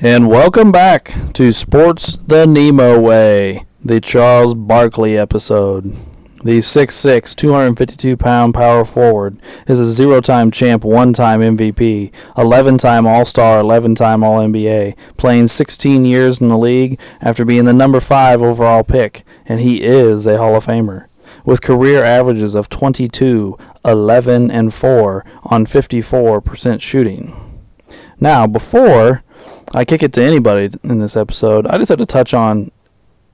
And welcome back to Sports the NEMO Way, the Charles Barkley episode. The 6'6", 252-pound power forward is a zero-time champ, one-time MVP, 11-time All-Star, 11-time All-NBA, playing 16 years in the league after being the number 5 overall pick, and he is a Hall of Famer, with career averages of 22, 11, and 4 on 54% shooting. Now, before I kick it to anybody in this episode, I just have to touch on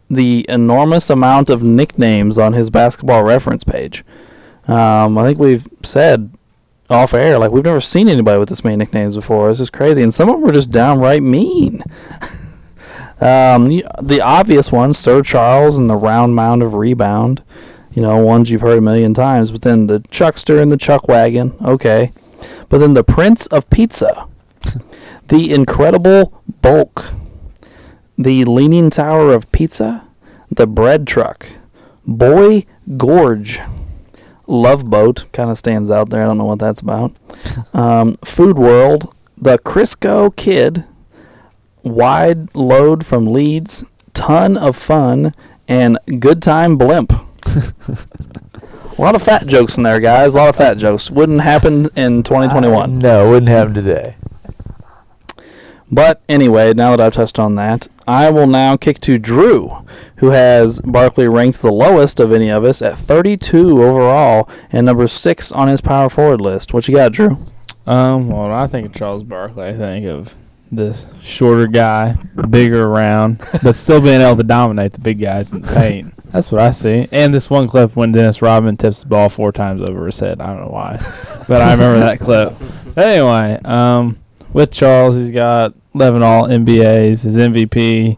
the enormous amount of nicknames on his basketball reference page. I think we've said off air, like, we've never seen anybody with this many nicknames before. It's just crazy, and some of them were just downright mean. The obvious ones, Sir Charles and the round mound of rebound, ones you've heard a million times, but then the Chuckster and the Chuck Wagon, okay. But then the Prince of Pizza, the Incredible Bulk, the Leaning Tower of Pizza, the Bread Truck, Boy Gorge, Love Boat, kind of stands out there, I don't know what that's about, Food World, the Crisco Kid, Wide Load from Leeds, Ton of Fun, and Good Time Blimp. A lot of fat jokes in there, guys, a lot of fat jokes. Wouldn't happen in 2021. No, it wouldn't happen today. But anyway, now that I've touched on that, I will now kick to Drew, who has Barkley ranked the lowest of any of us at 32 overall and number 6 on his power forward list. What you got, Drew? Well, when I think of Charles Barkley, I think of this shorter guy, bigger around, but still being able to dominate the big guys in the paint. That's what I see. And this one clip when Dennis Rodman tips the ball 4 times over his head. I don't know why, but I remember that clip. But anyway, with Charles, he's got 11 All-NBAs, his MVP,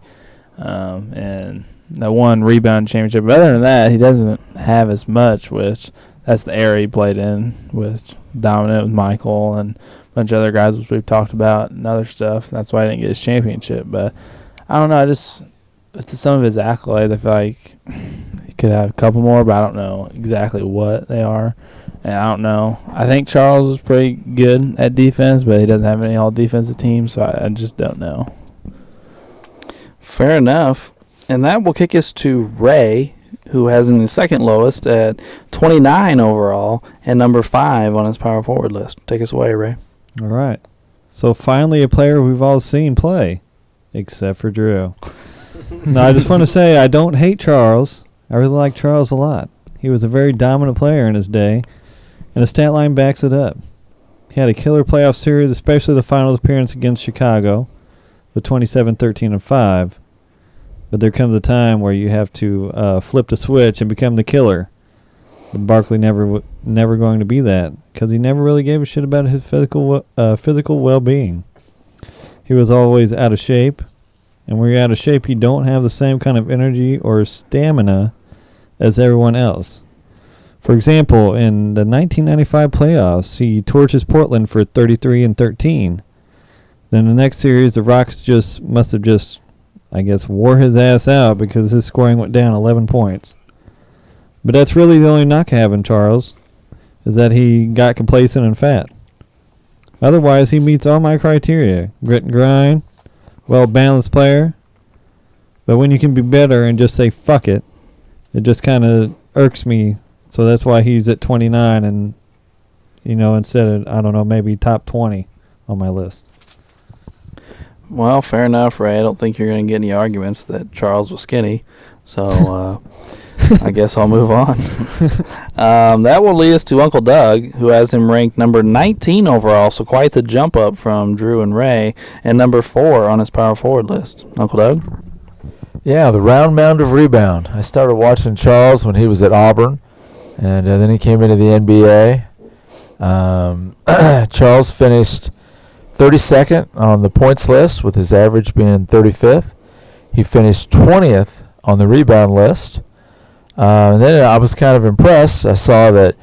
and that one rebound championship. But other than that, he doesn't have as much, which that's the era he played in, with dominant with Michael and a bunch of other guys, which we've talked about, and other stuff. That's why he didn't get his championship. But I don't know. To some of his accolades, I feel like he could have a couple more, but I don't know exactly what they are. And I don't know. I think Charles was pretty good at defense, but he doesn't have any all-defensive teams, so I just don't know. Fair enough. And that will kick us to Ray, who has him the second lowest at 29 overall and number 5 on his power forward list. Take us away, Ray. All right. So finally a player we've all seen play, except for Drew. No, I just want to say I don't hate Charles. I really like Charles a lot. He was a very dominant player in his day, and the stat line backs it up. He had a killer playoff series, especially the finals appearance against Chicago, with 27, 13, and 5. But there comes a time where you have to flip the switch and become the killer. But Barkley never going to be that, because he never really gave a shit about his physical well-being. He was always out of shape, and when you're out of shape, you don't have the same kind of energy or stamina as everyone else. For example, in the 1995 playoffs, he torches Portland for 33 and 13. Then the next series, the Rockets must have wore his ass out because his scoring went down 11 points. But that's really the only knock I have in Charles, is that he got complacent and fat. Otherwise, he meets all my criteria. Grit and grind, well-balanced player. But when you can be better and just say fuck it, it just kind of irks me. So that's why he's at 29 and, instead of, I don't know, maybe top 20 on my list. Well, fair enough, Ray. I don't think you're going to get any arguments that Charles was skinny. So I guess I'll move on. That will lead us to Uncle Doug, who has him ranked number 19 overall, so quite the jump up from Drew and Ray, and number 4 on his power forward list. Uncle Doug? Yeah, the round mound of rebound. I started watching Charles when he was at Auburn, and then he came into the NBA. Charles finished 32nd on the points list, with his average being 35th. He finished 20th on the rebound list. And then I was kind of impressed. I saw that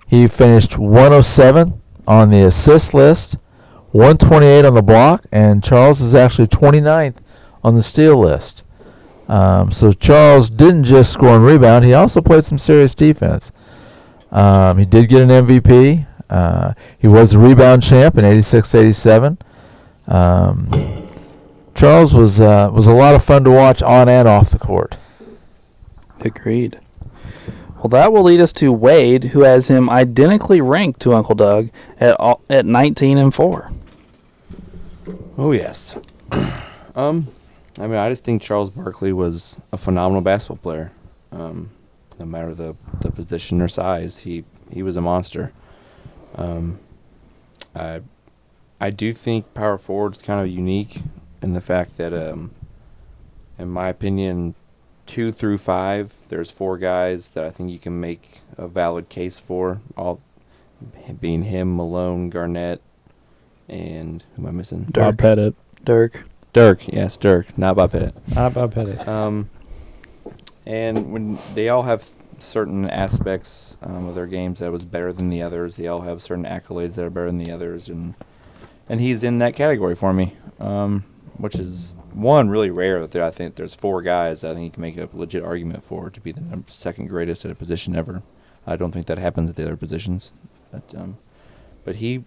he finished 107 on the assist list, 128 on the block, and Charles is actually 29th on the steal list. So Charles didn't just score and rebound, he also played some serious defense. He did get an MVP. He was the rebound champ in 86-87. Charles was a lot of fun to watch on and off the court. Agreed. Well, that will lead us to Wade, who has him identically ranked to Uncle Doug at 19 and 4. Oh, yes. I just think Charles Barkley was a phenomenal basketball player. No matter the position or size, he was a monster. I do think power forward's kind of unique in the fact that, in my opinion, 2 through 5, there's 4 guys that I think you can make a valid case for, all being him, Malone, Garnett, and who am I missing? Bob Pettit. Dirk, yes, Dirk, not Bob Pettit. Not Bob Pettit. And when they all have certain aspects of their games that was better than the others, they all have certain accolades that are better than the others, and he's in that category for me, which is one really rare that I think there's 4 guys that I think you can make a legit argument for to be the second greatest at a position ever. I don't think that happens at the other positions, but he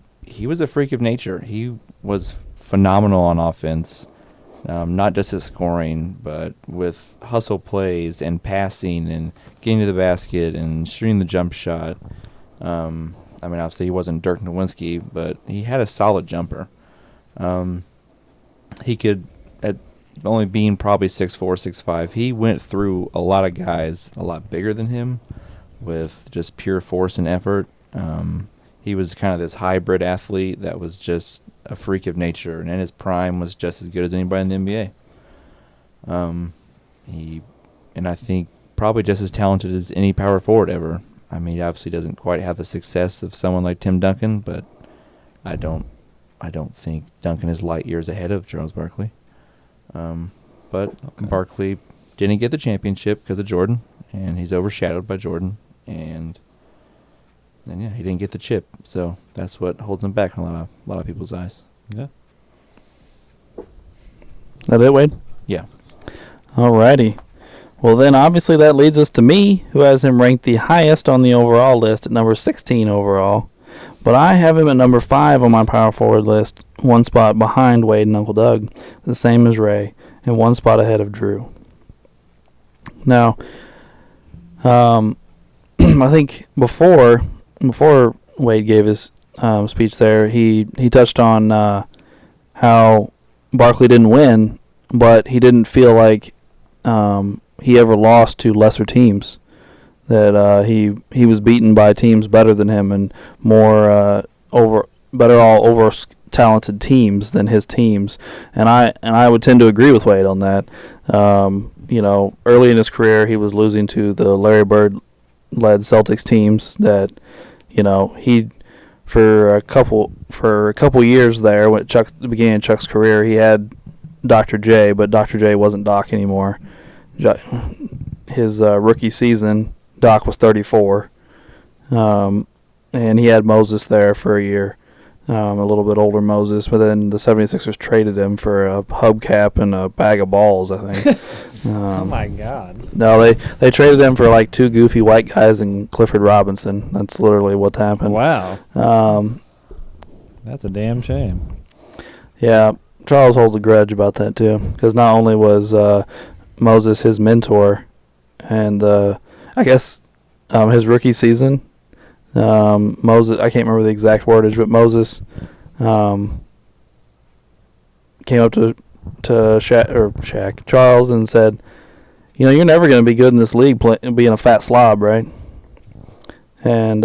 was a freak of nature. He was phenomenal on offense. Not just his scoring, but with hustle plays and passing and getting to the basket and shooting the jump shot. Obviously he wasn't Dirk Nowitzki, but he had a solid jumper. He could, at only being probably 6'4", 6'5", he went through a lot of guys a lot bigger than him with just pure force and effort. He was kind of this hybrid athlete that was just a freak of nature, and in his prime was just as good as anybody in the NBA. And I think probably just as talented as any power forward ever. I mean, he obviously doesn't quite have the success of someone like Tim Duncan, but I don't think Duncan is light years ahead of Charles Barkley. But okay. Barkley didn't get the championship because of Jordan, and he's overshadowed by Jordan, and yeah, he didn't get the chip, so that's what holds him back in a lot of people's eyes. Yeah. That it, Wade? Yeah. Alrighty. Well, then obviously that leads us to me, who has him ranked the highest on the overall list at number 16 overall. But I have him at number 5 on my power forward list, 1 spot behind Wade and Uncle Doug, the same as Ray, and 1 spot ahead of Drew. Now, I think before Wade gave his speech there, he touched on how Barkley didn't win, but he didn't feel like he ever lost to lesser teams. That he was beaten by teams better than him and more over talented teams than his teams, and I would tend to agree with Wade on that. Early in his career, he was losing to the Larry Bird led Celtics teams that, he for a couple years there when the beginning of Chuck's career, he had Dr. J, but Dr. J wasn't Doc anymore. His rookie season, Doc was 34, and he had Moses there for a year, a little bit older Moses, but then the 76ers traded him for a hubcap and a bag of balls, I think. Oh, my God. No, they traded him for like 2 goofy white guys and Clifford Robinson. That's literally what happened. Wow. That's a damn shame. Yeah, Charles holds a grudge about that too, because not only was Moses his mentor, and I guess his rookie season, Moses, I can't remember the exact wordage, but Moses came up to Charles and said, you're never going to be good in this league being a fat slob, right? And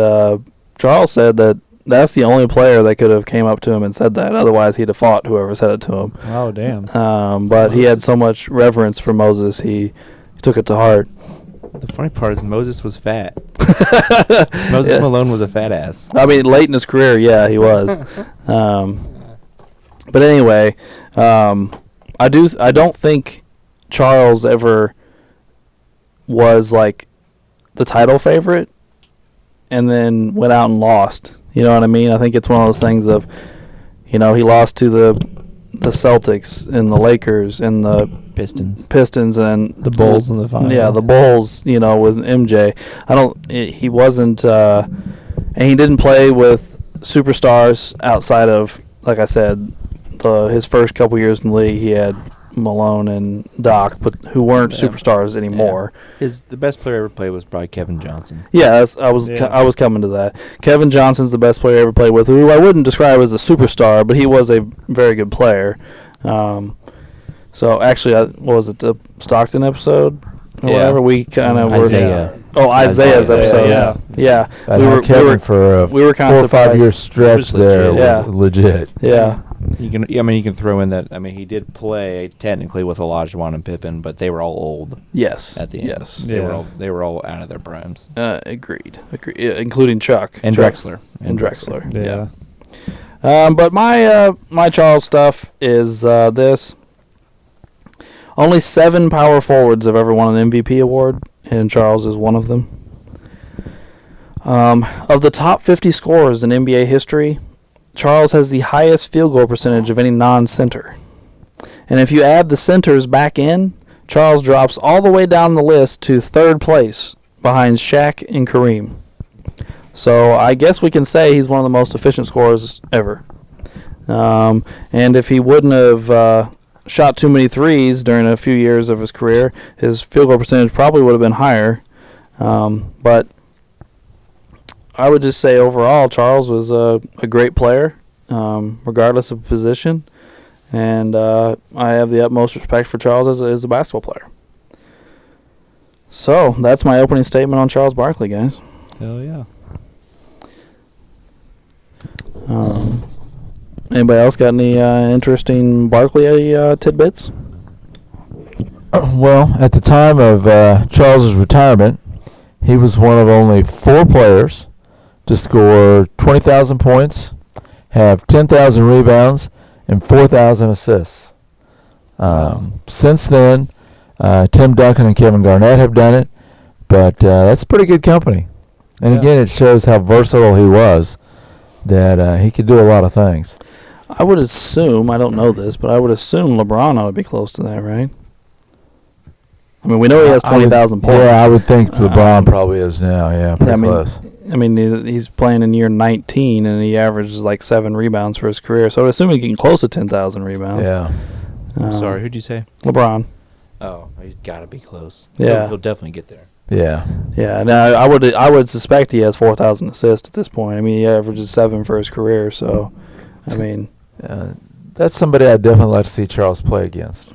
Charles said that's the only player that could have came up to him and said that. Otherwise, he'd have fought whoever said it to him. Oh, damn. But he had so much reverence for Moses, he took it to heart. The funny part is Moses was fat. Moses Malone was a fat ass. I mean, late in his career, yeah, he was. But anyway, I don't think Charles ever was like the title favorite and then went out and lost. You know what I mean? I think it's one of those things of, he lost to the Celtics and the Lakers and the Pistons and the Bulls in the final. Yeah, the Bulls, with MJ. He wasn't, and he didn't play with superstars outside of, like I said, his first couple years in the league. He had Malone and Doc, but who weren't Yeah. superstars anymore. The best player ever played was probably Kevin Johnson. Yeah, I was coming to that. Kevin Johnson's the best player I ever played with, who I wouldn't describe as a superstar, but he was a very good player. So actually, what was it, the Stockton episode or whatever? We kind of were. Isaiah. Oh, Isaiah's episode. Yeah. That had Kevin for a we were kind 4 or of 5 year surprised. stretch there Yeah. was legit. Yeah. You can throw in that. I mean, he did play technically with Olajuwon and Pippen, but they were all old Yes. at the end. Yes. They were all out of their primes. Agreed. Yeah, including Chuck And Chuck Drexler. And Drexler. Yeah. But my Charles stuff is this. Only 7 power forwards have ever won an MVP award, and Charles is one of them. Of the top 50 scorers in NBA history, Charles has the highest field goal percentage of any non-center. And if you add the centers back in, Charles drops all the way down the list to 3rd place behind Shaq and Kareem. So I guess we can say he's one of the most efficient scorers ever. And if he wouldn't have shot too many threes during a few years of his career, his field goal percentage probably would have been higher. But I would just say overall, Charles was a great player, regardless of position. And I have the utmost respect for Charles as a basketball player. So that's my opening statement on Charles Barkley, guys. Hell yeah. Anybody else got any interesting Barkley tidbits? Well, at the time of Charles's retirement, he was one of only 4 players to score 20,000 points, have 10,000 rebounds, and 4,000 assists. Since then, Tim Duncan and Kevin Garnett have done it, but that's pretty good company. And again, it shows how versatile he was, that he could do a lot of things. I would assume, I don't know this, but I would assume LeBron ought to be close to that, right? I mean, we know he has 20,000 points. Yeah, I would think LeBron probably is now. Yeah, pretty close. I mean, he's playing in year 19, and he averages like 7 rebounds for his career. So I would assume he's getting close to 10,000 rebounds. Yeah. Sorry, who'd you say? LeBron. Oh, he's got to be close. Yeah. He'll definitely get there. Yeah. Yeah. Now I would suspect he has 4,000 assists at this point. I mean, he averages 7 for his career. So, I mean, that's somebody I'd definitely like to see Charles play against.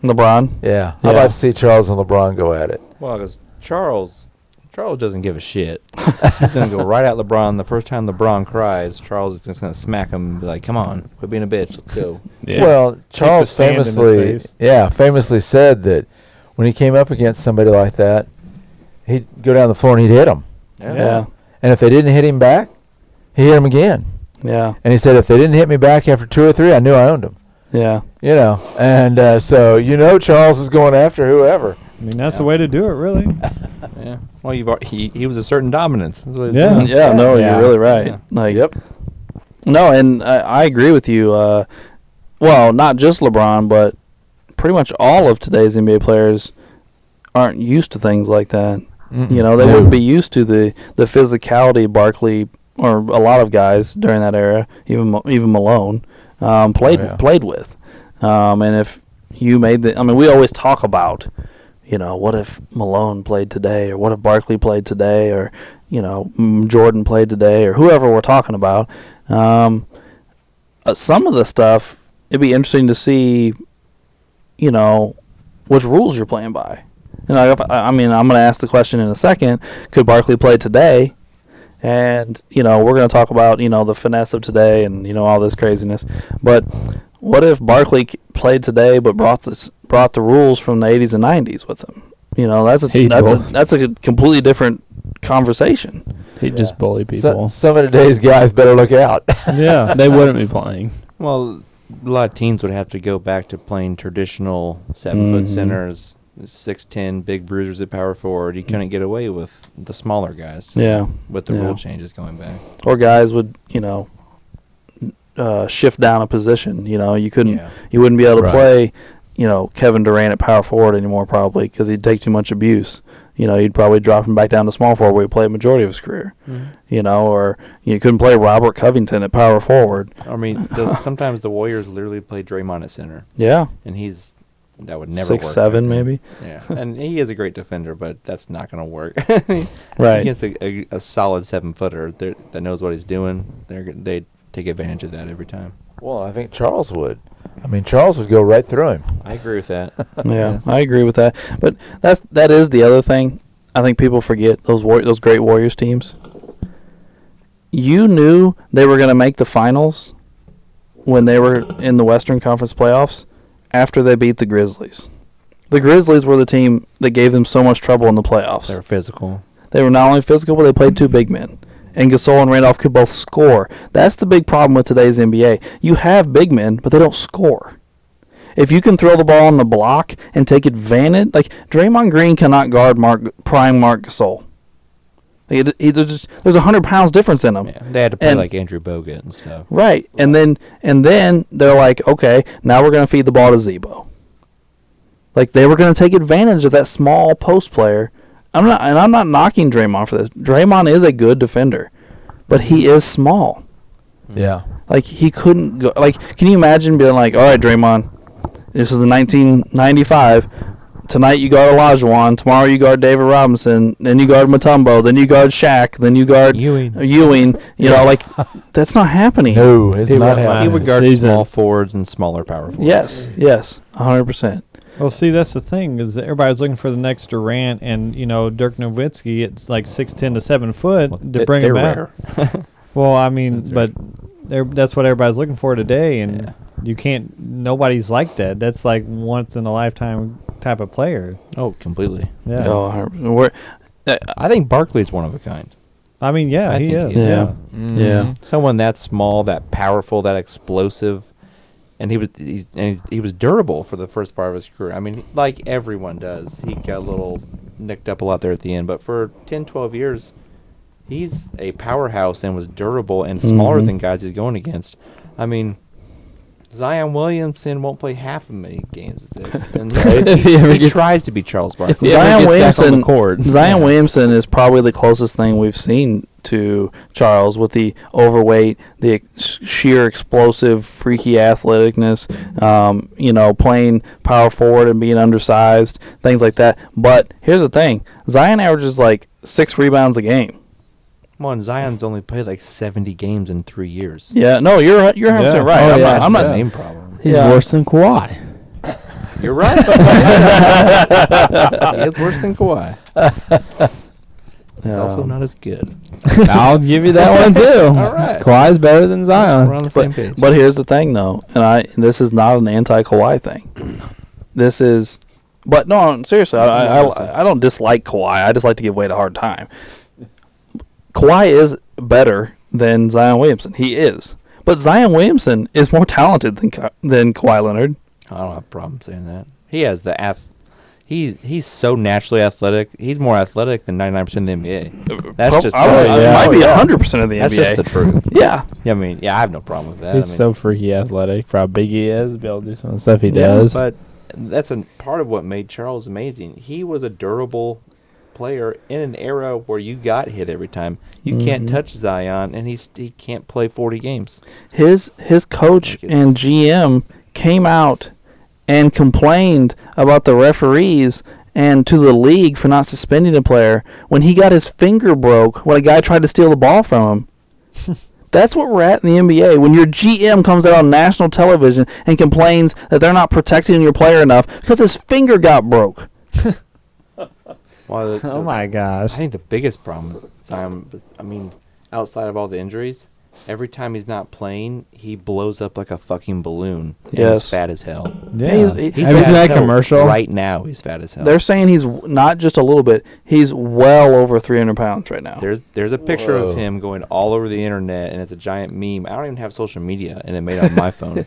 LeBron. Yeah. I'd like to see Charles and LeBron go at it. Well, because Charles doesn't give a shit. He's going to go right at LeBron. The first time LeBron cries, Charles is just going to smack him and be like, come on, quit being a bitch. Let's go. Yeah. Well, Charles sand in his famously said that when he came up against somebody like that, he'd go down the floor and he'd hit him. Yeah. And if they didn't hit him back, he hit him again. Yeah. And he said, if they didn't hit me back after 2 or 3, I knew I owned him. Yeah. You know, and so Charles is going after whoever. I mean, that's the way to do it, really. Yeah. Well, he was asserting dominance. That's what he's Yeah. doing. Yeah. No, Yeah. you're really right. Yeah. Like, Yep. No, and I agree with you. Well, not just LeBron, but pretty much all of today's NBA players aren't used to things like that. You know, they wouldn't be used to the physicality Barkley or a lot of guys during that era, even Malone, played with. And if you made we always talk about, what if Malone played today, or what if Barkley played today, or Jordan played today, or whoever we're talking about. Some of the stuff, it'd be interesting to see, which rules you're playing by. I'm going to ask the question in a second. Could Barkley play today? And, we're going to talk about, the finesse of today and, all this craziness. But what if Barkley played today but brought the rules from the 80s and 90s with him? That's a completely different conversation. He'd just bully people. Some of today's guys better look out. Yeah. They wouldn't be playing. Well, a lot of teams would have to go back to playing traditional 7-foot centers, 6'10", big bruisers at power forward. You couldn't get away with the smaller guys. Yeah. With the rule changes going back. Or guys would, shift down a position. You wouldn't be able to play, Kevin Durant at power forward anymore probably because he'd take too much abuse. You'd probably drop him back down to small forward where he played a majority of his career. Or you couldn't play Robert Covington at power forward. I mean, sometimes the Warriors literally play Draymond at center. Yeah. And he's that would never work. 6'7" maybe. Yeah, and he is a great defender, but that's not going to work. Right. Against a solid 7-footer that knows what he's doing, they take advantage of that every time. Well, I think Charles would. I mean, Charles would go right through him. I agree with that. Yeah, Yes. I agree with that. But that is the other thing. I think people forget those great Warriors teams. You knew they were going to make the finals when they were in the Western Conference playoffs after they beat the Grizzlies. The Grizzlies were the team that gave them so much trouble in the playoffs. They're physical. They were not only physical, but they played two big men. And Gasol and Randolph could both score. That's the big problem with today's NBA. You have big men, but they don't score. If you can throw the ball on the block and take advantage, like Draymond Green cannot guard prime Marc Gasol. There's 100 pounds difference in them. Yeah, they had to play like Andrew Bogut and stuff. Right, and then they're like, okay, now we're going to feed the ball to Zebo. Like they were going to take advantage of that small post player. I'm not knocking Draymond for this. Draymond is a good defender, but he is small. Yeah. Like he couldn't go. Like, can you imagine being like, all right, Draymond, this is in 1995. Tonight you guard Olajuwon. Tomorrow you guard David Robinson. Then you guard Mutombo. Then you guard Shaq. Then you guard Ewing. You know, like that's not happening. No, it's not He happening. would guard small forwards and smaller power forwards. Yes, 100%. Well, see, that's the thing is that everybody's looking for the next Durant, and Dirk Nowitzki. It's like 6'10" to 7 foot to bring him out. Rare. Well, I mean, that's what everybody's looking for today, and you can't. Nobody's like that. That's like once in a lifetime type of player. Oh, completely. Yeah. Oh, I think Barkley's one of a kind. I mean, yeah, I he think is. he is. Yeah. Mhm. Yeah. Someone that small, that powerful, that explosive, and he was durable for the first part of his career. I mean, like everyone does, he got a little nicked up a lot there at the end. But for 10, 12 years, he's a powerhouse and was durable and smaller than guys he's going against. I mean, Zion Williamson won't play half as many games as this. And he tries to be Charles Barkley. Zion Yeah. Williamson is probably the closest thing we've seen to Charles with the overweight, the sheer explosive, freaky athleticness, playing power forward and being undersized, things like that. But here's the thing. Zion averages like 6 rebounds a game. Come on, Zion's only played like 70 games in 3 years. Yeah, no, you're 100% right. Oh, I'm not the saying same problem. He's worse than Kawhi. You're right. He is worse than Kawhi. He's also not as good. I'll give you that one too. All right. Kawhi's better than Zion. We're on the same page. But here's the thing, though, and this is not an anti-Kawhi thing. This is, but no, seriously, I don't dislike Kawhi. I just like to give Wade a hard time. Kawhi is better than Zion Williamson. He is, but Zion Williamson is more talented than Kawhi Leonard. I don't have a problem saying that. He has the He's so naturally athletic. He's more athletic than 99% of the NBA. That's just. It might be 100% of the NBA. That's just the truth. Yeah. I mean, I have no problem with that. He's so freaky athletic for how big he is, to be able to do some of the stuff he Yeah, does. but that's a part of what made Charles amazing. He was a durable player in an era where you got hit every time. You can't touch Zion, and he can't play 40 games. His coach and GM came out and complained about the referees and to the league for not suspending a player when he got his finger broke when a guy tried to steal the ball from him. That's what we're at in the NBA. When your GM comes out on national television and complains that they're not protecting your player enough because his finger got broke. Well, Oh my gosh. I think the biggest problem with Zion, outside of all the injuries, every time he's not playing, he blows up like a fucking balloon. And Yes. he's fat as hell. Yeah. He's Have you fat seen as that hell commercial? Right now, he's fat as hell. They're saying he's not just a little bit. He's well over 300 pounds right now. There's a picture Whoa. of him going all over the internet, and it's a giant meme. I don't even have social media, and it made on my phone.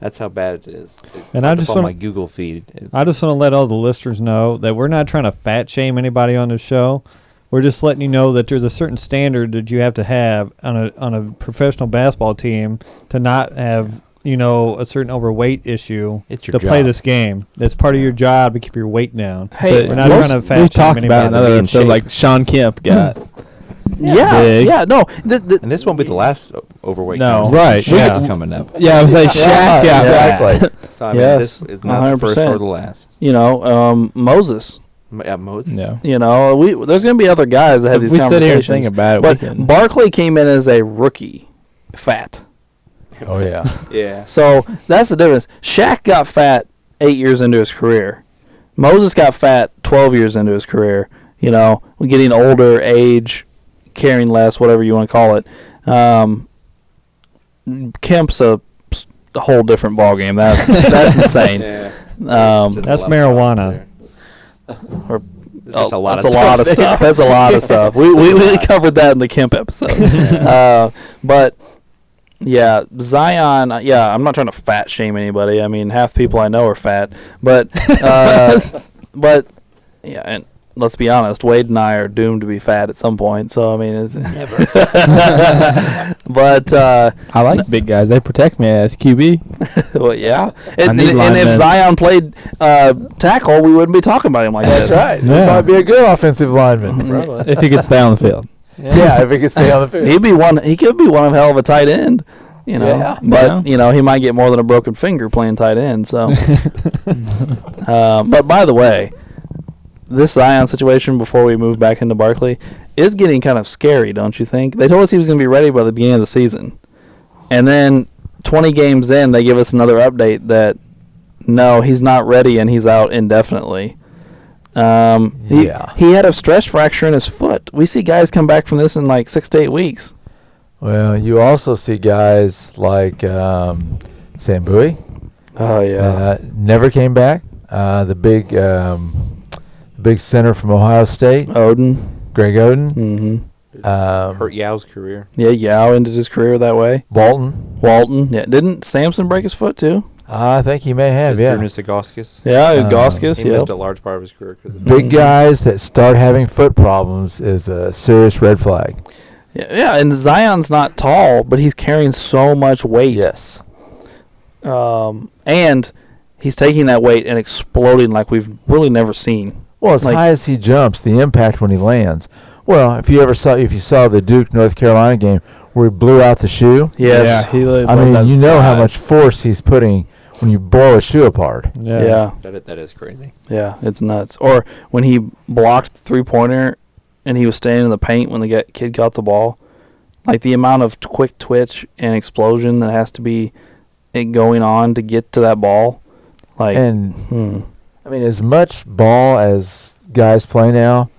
That's how bad it is. And I It's just on wanna- my Google feed. I just want to let all the listeners know that we're not trying to fat shame anybody on this show. We're just letting you know that there's a certain standard that you have to have on a professional basketball team to not have a certain overweight issue It's your to play job. this game. That's part of your job to keep your weight down. Hey, we're not most- trying to fat we shame talked about anybody. another being episode shape. like Sean Kemp got Big. No, And this won't be the last overweight. No. conversation. Right, Shaq's yeah. coming up. Yeah, I was like, Shaq got exactly. So I mean, Yes, this is not the first 100%. or the last. Moses. Yeah, Moses. Yeah. There's going to be other guys that have If these we sit here and conversations. think about it, But we can. Barkley came in as a rookie, fat. Oh yeah. Yeah. So that's the difference. Shaq got fat 8 years into his career. Moses got fat 12 years into his career. Getting older, age, carrying less, whatever you want to call it. Kemp's a whole different ballgame. That's insane. Yeah. That's marijuana. There's just a lot that's of a lot of stuff stuff. there. That's a lot of stuff. We covered that in the Kemp episode. But yeah, Zion. Yeah, I'm not trying to fat shame anybody. I mean, half the people I know are fat. But but yeah, and let's be honest, Wade and I are doomed to be fat at some point. So I mean, it's Never. but I like big guys. They protect me as QB. well, yeah. And need if linemen. Zion played tackle, we wouldn't be talking about him like That's this. right. He Yeah. might be a good offensive lineman. If he could stay on the field. Yeah, if he could stay on the field. He could be one hell of a tight end, Yeah. But he might get more than a broken finger playing tight end. So, but by the way, this Zion situation before we move back into Barkley is getting kind of scary, don't you think? They told us he was going to be ready by the beginning of the season, and then 20 games in, they give us another update that no, he's not ready and he's out indefinitely. He had a stress fracture in his foot. We see guys come back from this in like 6 to 8 weeks. Well, you also see guys like Sam Bowie. Oh yeah. Never came back. The big center from Ohio State, Odin. Greg Oden. Mm-hmm. Hurt Yao's career. Yeah, Yao ended his career that way. Walton. Yeah, didn't Samson break his foot too? I think he may have, yeah. Goskis. Yeah, Goskis. He Yeah. missed a large part of his career because of Big guys that start having foot problems is a serious red flag. Yeah, and Zion's not tall, but he's carrying so much weight. Yes. And he's taking that weight and exploding like we've really never seen. Well, as Like- high as he jumps, the impact when he lands. Well, if you saw the Duke North Carolina game where he blew out the shoe, Yes. Yeah, he really I loves mean, that you know how side. much force he's putting when you blow a shoe apart. Yeah. that is crazy. Yeah, it's nuts. Or when he blocked the three-pointer and he was standing in the paint when the kid got the ball. Like the amount of quick twitch and explosion that has to be going on to get to that ball. Like, And I mean, as much ball as guys play now,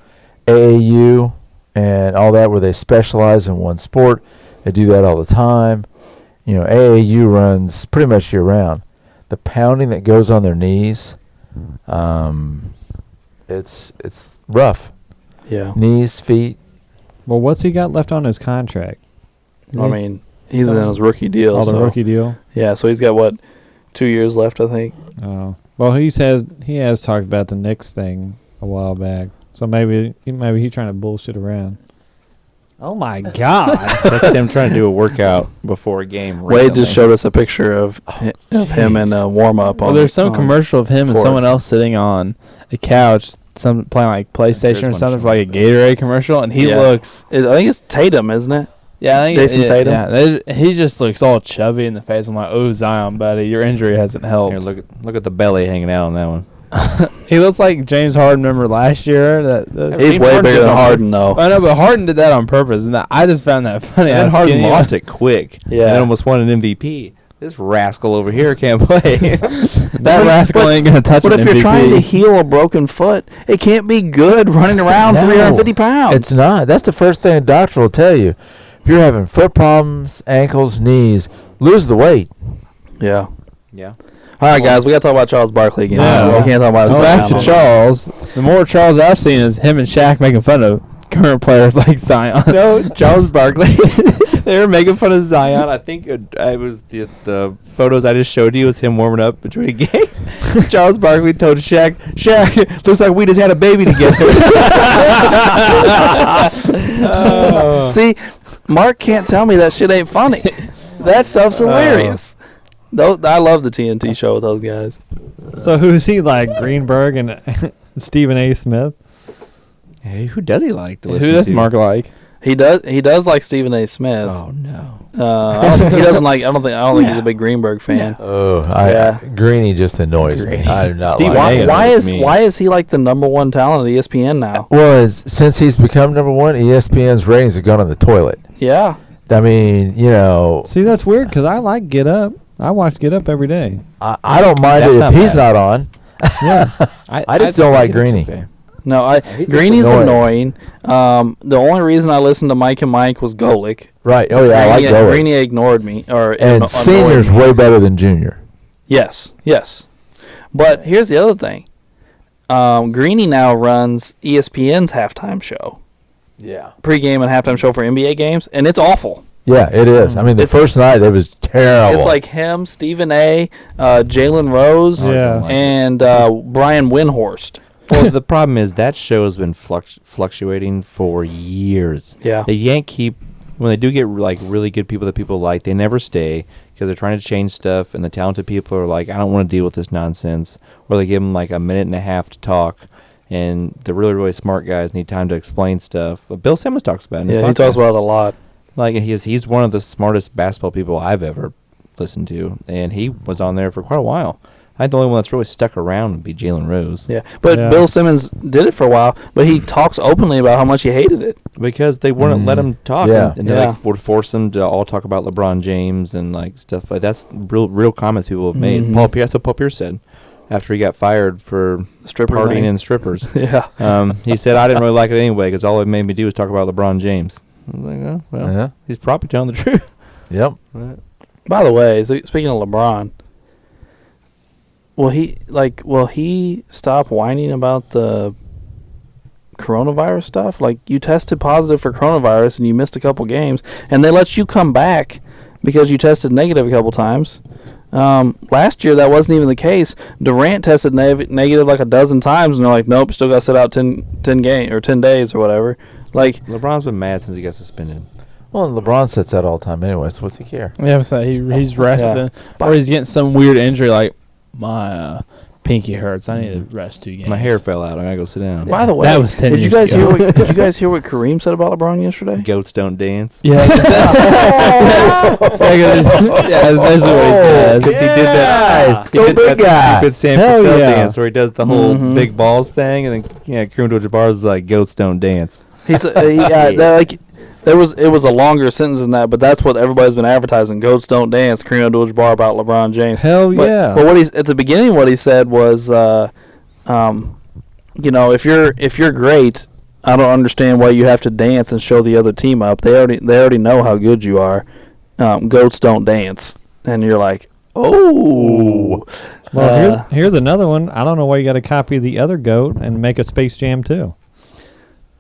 AAU and all that, where they specialize in one sport, they do that all the time. AAU runs pretty much year round. The pounding that goes on their knees, it's rough. yeah. Knees, feet. Well, what's he got left on his contract? I mean, he's in his rookie deal. Oh, the so- rookie deal. Yeah, so he's got, 2 years left, I think. Oh, well, he has talked about the Knicks thing a while back. So maybe he's trying to bullshit around. Oh my God! That's him trying to do a workout before a game. Wade just showed us a picture of him in a warm-up. Well, on there's some on commercial of him and court. someone else sitting on a couch, playing like PlayStation or one something for showing. like a Gatorade commercial, and he Yeah. looks. I think it's Tatum, isn't it? Yeah, I think Jason Tatum? Yeah, he just looks all chubby in the face. I'm like, oh, Zion, buddy, your injury hasn't helped. Here, look at the belly hanging out on that one. He looks like James Harden. Remember last year? He's James way Harden bigger did than on Harden, though. I know, but Harden did that on purpose, and I just found that funny. And then how Harden skinny he lost was. it quick. Yeah. And then almost won an MVP. This rascal over here can't play. That rascal ain't gonna touch But an if you're MVP. trying to heal a broken foot, it can't be good running around No, 350 pounds. It's not. That's the first thing a doctor will tell you. If you're having foot problems, ankles, knees, lose the weight. Yeah. Yeah. All right, guys, we got to talk about Charles Barkley again. Yeah. We can't talk about it. Back to Charles. The more Charles I've seen is him and Shaq making fun of current players like Zion. No, Charles Barkley. They were making fun of Zion. I think it was the photos I just showed you was him warming up between a game. Charles Barkley told Shaq, looks like we just had a baby together. Oh. See, Mark can't tell me that shit ain't funny. That stuff's hilarious. I love the TNT show with those guys. So who's he like? Greenberg and Stephen A. Smith? Hey, who does he like to Who listen does to? Mark like? He does like Stephen A. Smith. Oh no. He doesn't like. I don't think he's a big Greenberg fan. Greeny just annoys me. I do not Steve, like him. Why is he like the number one talent at ESPN now? Well, since he's become number one, ESPN's ratings have gone on the toilet. Yeah. I mean, See, that's weird because I like Get Up. I watch Get Up every day. I don't mind That's it not if he's bad. not on. Yeah. I just don't like Greeny. Okay. No, He's Greeny's just annoying. The only reason I listened to Mike and Mike was Golick. Right. Oh, yeah, I like Gold. Greeny ignored me. And annoyed Senior's me. way better than Junior. Yes. But here's the other thing. Greeny now runs ESPN's halftime show. Yeah. Pregame and halftime show for NBA games, and it's awful. Yeah, it is. I mean, the first night, it was terrible. It's like him, Stephen A., Jalen Rose, Yeah. and Brian Windhorst. Well, the problem is that show has been fluctuating for years. Yeah. They can't keep when they do get like really good people that people like. They never stay because they're trying to change stuff, and the talented people are like, I don't want to deal with this nonsense. Or they give them like a minute and a half to talk, and the really really smart guys need time to explain stuff. Bill Simmons talks about it. In his Yeah, he podcast. talks about it a lot. Like he's one of the smartest basketball people I've ever listened to, and he was on there for quite a while. I think the only one that's really stuck around would be Jalen Rose. Yeah, but Yeah. Bill Simmons did it for a while, but he talks openly about how much he hated it. Because they wouldn't let him talk, Yeah. and they like would force them to all talk about LeBron James and like stuff like that's real comments people have made. Mhm. Paul Pierce, that's what Paul Pierce said after he got fired for Stripper partying thing. and strippers. Yeah. He said I didn't really like it anyway because all it made me do was talk about LeBron James. I was like, oh, well, Yeah. he's probably telling the truth. Yep. By the way, speaking of LeBron, will he stop whining about the coronavirus stuff? Like, you tested positive for coronavirus and you missed a couple games, and they let you come back because you tested negative a couple times. Last year that wasn't even the case. Durant tested negative like a dozen times, and they're like, nope, still got to sit out 10 days or whatever. Like, LeBron's been mad since he got suspended. Well, LeBron sits that all the time anyway, so what's he care? Yeah, so he's resting, or he's getting some weird injury like my pinky hurts. I need to rest 2 games. My hair fell out. I gotta go sit down. by the way, That was 10 did you years guys ago. did you guys hear what Kareem said about LeBron yesterday? Goats don't dance. Yeah. Yeah, that's essentially what he said. Because he did that. Nice. He Go did big that guy. stupid Sam Hell Cassell yeah. dance where he does the whole Mhm. big balls thing, and then Kareem Abdul-Jabbar is like, "Goats don't dance." It was a longer sentence than that, but that's what everybody's been advertising. Goats don't dance. Kareem Abdul-Jabbar about LeBron James. Hell But, yeah. But what at the beginning, what he said was, if you're great, I don't understand why you have to dance and show the other team up. They already know how good you are. Goats don't dance, and you're like, oh. Well, here's another one. I don't know why you got to copy the other goat and make a Space Jam too.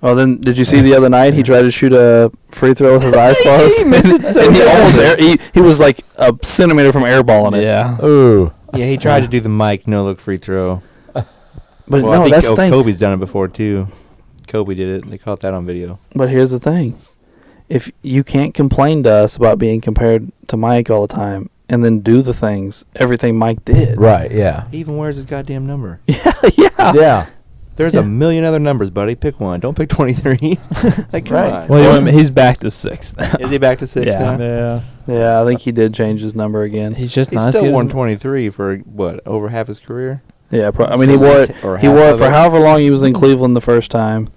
Oh, then did you see the other night he tried to shoot a free throw with his eyes closed? He missed it so and he bad. almost he was like a centimeter from airballing it. Yeah. Ooh. Yeah, he tried to do the Mike no look free throw. But Well, no, I think that's the thing. Kobe's done it before too. Kobe did it. They caught that on video. But here's the thing. If you can't complain to us about being compared to Mike all the time and then do everything Mike did. Right, yeah. He even wears his goddamn number. Yeah. Yeah. There's Yeah. a million other numbers, buddy. Pick one. Don't pick 23. Like, come Right. on. Well, he's back to 6 now. Is he back to 6 Yeah. now? Yeah. Yeah, I think he did change his number again. He's just He's not still won 23 for, what, over half his career? Yeah, I mean, he wore it. Or He half wore it of for however long he was in Cleveland the first time,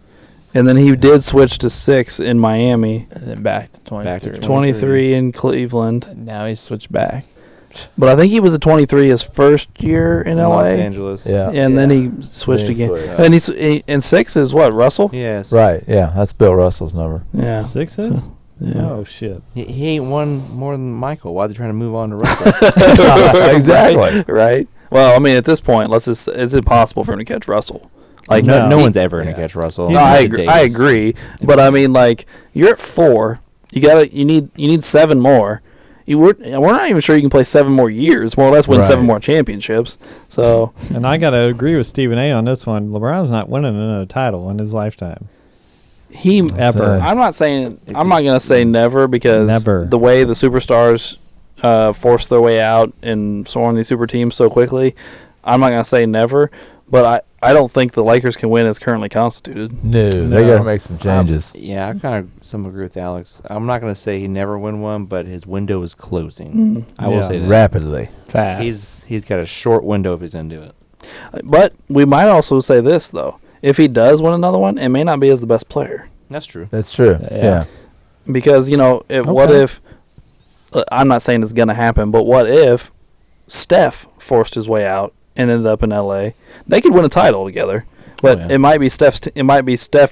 and then he did switch to 6 in Miami. And then back to 23. Back to 23 in Cleveland, And now he's switched back. but I think he was a 23 his first year in Los LA, Angeles. Yeah. and then he switched Then he again. switched. And and 6 is what, Russell? Yes. Right, yeah. That's Bill Russell's number. Yeah. Sixes? Yeah. Oh shit. He ain't won more than Michael. Why are they trying to move on to Russell? Exactly. Right. Well, I mean, at this point, it's impossible for him to catch Russell. Like, no No. one's ever going to Yeah. catch Russell. No, I agree. But I mean, like, you're at 4. You need 7 more. We're not even sure you can play 7 more years. More or less, win 7 Right. more championships. So And I got to agree with Stephen A. on this one. LeBron's not winning another title in his lifetime. he Ever. I'm not gonna say never because Never. the way the superstars force their way out and so on these super teams so quickly. I'm not gonna say never, But I don't think the Lakers can win as currently constituted. No, they got to make some changes. Yeah, I kind of some agree with Alex. I'm not going to say he never win one, but his window is closing. I will say that. Rapidly. Fast. He's got a short window if he's going to do it. But we might also say this, though. If he does win another one, it may not be as the best player. That's true. That's true. Yeah. Yeah. Because, what if, I'm not saying it's going to happen, but what if Steph forced his way out and ended up in L.A.? They could win a title together, but it might be Steph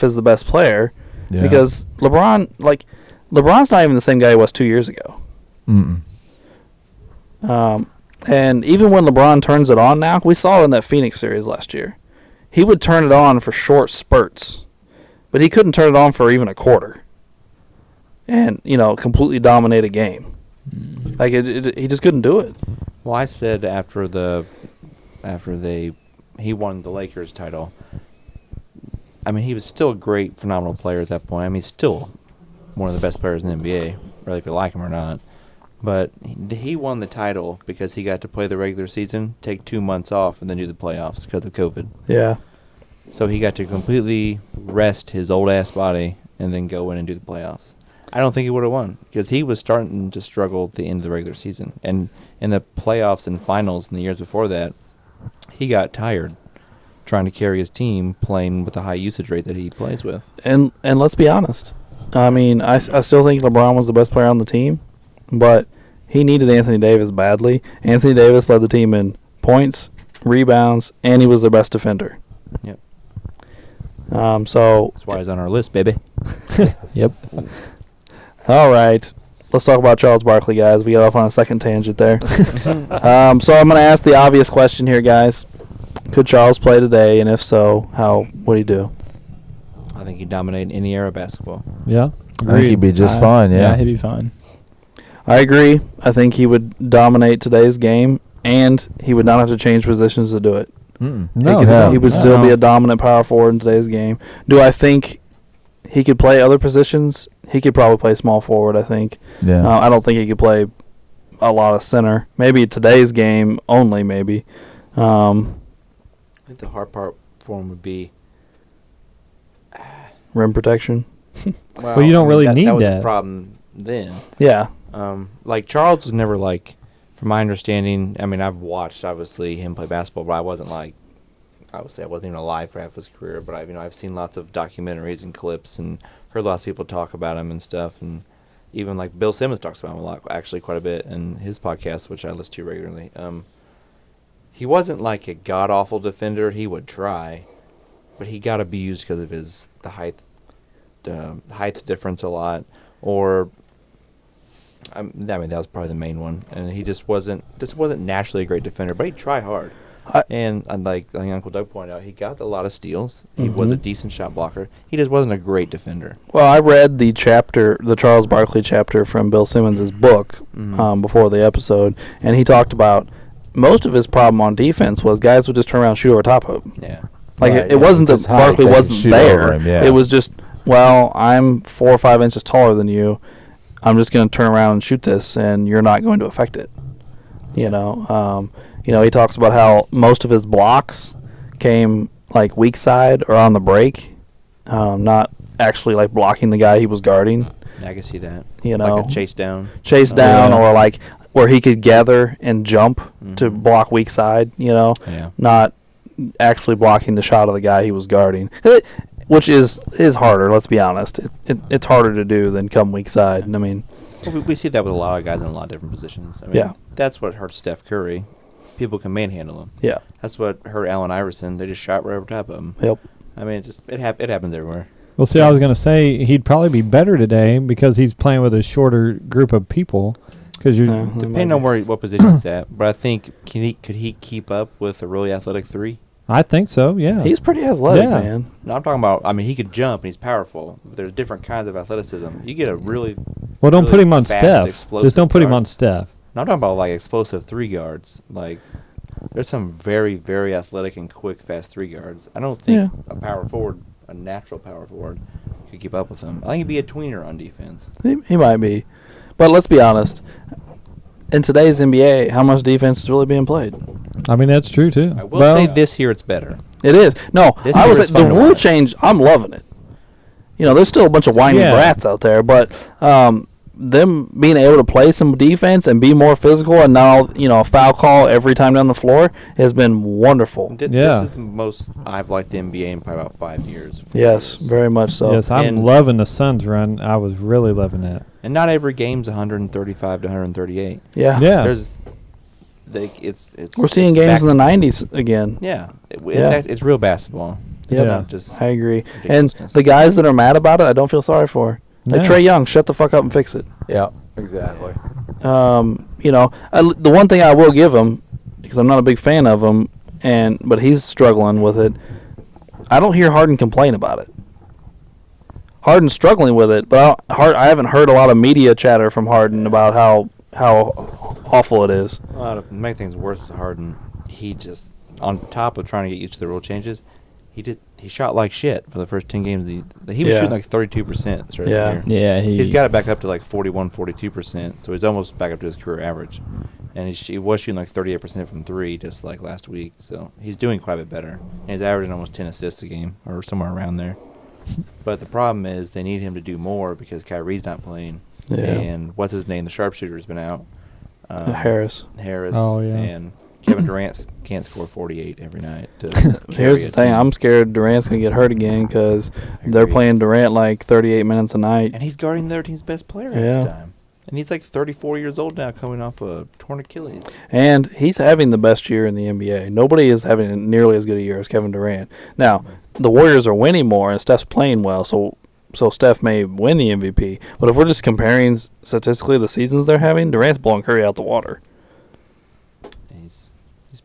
as the best player because LeBron's not even the same guy he was 2 years ago. Mm-mm. And even when LeBron turns it on now, we saw it in that Phoenix series last year. He would turn it on for short spurts, but he couldn't turn it on for even a quarter. And, completely dominate a game. Like, he just couldn't do it. Well, I said after he won the Lakers title, I mean, he was still a great, phenomenal player at that point. I mean, he's still one of the best players in the NBA, whether if you like him or not. But he won the title because he got to play the regular season, take 2 months off, and then do the playoffs because of COVID. Yeah. So he got to completely rest his old-ass body and then go in and do the playoffs. I don't think he would have won because he was starting to struggle at the end of the regular season. And in the playoffs and finals in the years before that, he got tired trying to carry his team playing with the high usage rate that he plays with. And let's be honest. I mean, I still think LeBron was the best player on the team, but he needed Anthony Davis badly. Anthony Davis led the team in points, rebounds, and he was their best defender. Yep. So that's why he's on our list, baby. Yep. All right. Let's talk about Charles Barkley, guys. We got off on a second tangent there. So I'm going to ask the obvious question here, guys. Could Charles play today, and if so, how would he do? I think he'd dominate any era of basketball. Yeah. I think he'd be just fine, yeah. Yeah, he'd be fine. I agree. I think he would dominate today's game, and he would not have to change positions to do it. He would still be a dominant power forward in today's game. Do I think he could play other positions? He could probably play small forward, I think. Yeah. I don't think he could play a lot of center. Maybe today's game only, maybe. I think the hard part for him would be rim protection. Well, you don't really need that was that. the problem then. Yeah. Like Charles was never like, from my understanding, I mean, I've watched obviously him play basketball, but I wasn't like, I would say I wasn't even alive for half his career, but I've seen lots of documentaries and clips and heard lots of people talk about him and stuff, and even like Bill Simmons talks about him a lot, actually quite a bit in his podcast, which I listen to regularly. He wasn't like a god awful defender. He would try, but he got abused because of the height difference a lot, or I mean that was probably the main one, and he just wasn't naturally a great defender, but he tried hard. And like I think Uncle Doug pointed out, he got a lot of steals. He was a decent shot blocker. He just wasn't a great defender. Well, I read the Charles Barkley chapter from Bill Simmons' book before the episode, and he talked about most of his problem on defense was guys would just turn around and shoot over top of him. Yeah. Like it wasn't that Barkley wasn't there. It was just, well, I'm 4 or 5 inches taller than you. I'm just going to turn around and shoot this, and you're not going to affect it. He talks about how most of his blocks came like weak side or on the break, not actually like blocking the guy he was guarding. I can see that. Like a chase down, or like where he could gather and jump to block weak side. Not actually blocking the shot of the guy he was guarding, which is harder. Let's be honest. It's harder to do than come weak side. I mean, we see that with a lot of guys in a lot of different positions. I mean, that's what hurt Steph Curry. People can manhandle him. Yeah. That's what hurt Allen Iverson. They just shot right over top of him. Yep. I mean, it happens everywhere. Well, see, I was going to say he'd probably be better today because he's playing with a shorter group of people. Because depending on what position he's at, but I think could he keep up with a really athletic 3? I think so. Yeah. He's pretty athletic, man. No, I'm talking about. I mean, he could jump and he's powerful. But there's different kinds of athleticism. You get a really don't really put him on fast, Steph. Just don't put him on Steph. No, I'm talking about like explosive 3 guards. Like there's some very, very athletic and quick, fast 3 guards. I don't think a natural power forward, could keep up with him. I think he'd be a tweener on defense. He might be, but let's be honest. in today's NBA, how much defense is really being played? I mean, that's true, too. I will say this year it's better. It is. No, This I year was is the fun to rule watch. change. I'm loving it. There's still a bunch of whiny Yeah. brats out there, but them being able to play some defense and be more physical, and now a foul call every time down the floor has been wonderful. Yeah. This is the most I've liked the NBA in probably about 5 years. 4 Yes, years. very much so. Yes, I'm And- loving the Suns run. I was really loving that. And not every game's 135 to 138. Yeah. Yeah. There's, it's. We're seeing it's games back in the to- 90s again. Yeah, Yeah. it's real basketball. It's Yep. not just. I agree. And ridiculousness. the guys that are mad about it, I don't feel sorry for. Like No. Trae Young, shut the fuck up and fix it. Yeah, exactly. The one thing I will give him, because I'm not a big fan of him, but he's struggling with it. I don't hear Harden complain about it. Harden's struggling with it, but I haven't heard a lot of media chatter from Harden about how awful it is. To make things worse with Harden, he just, on top of trying to get used to the rule changes, he shot like shit for the first 10 games. He was Yeah. shooting like 32% at the start Yeah. of the year. Yeah, He's got it back up to like 41, 42%, so he's almost back up to his career average. And he was shooting like 38% from 3 just like last week, so he's doing quite a bit better. And he's averaging almost 10 assists a game, or somewhere around there. But the problem is they need him to do more because Kyrie's not playing. Yeah. And what's his name? The sharpshooter's been out. Harris. Oh, yeah. And Kevin Durant can't score 48 every night. Here's the thing. I'm scared Durant's going to get hurt again because they're agree. playing Durant like 38 minutes a night. And he's guarding their team's best player Yeah. half the time. And he's like 34 years old now, coming off a torn Achilles. And he's having the best year in the NBA. Nobody is having nearly as good a year as Kevin Durant. Now, the Warriors are winning more, and Steph's playing well, so Steph may win the MVP. But if we're just comparing statistically the seasons they're having, Durant's blowing Curry out the water. He's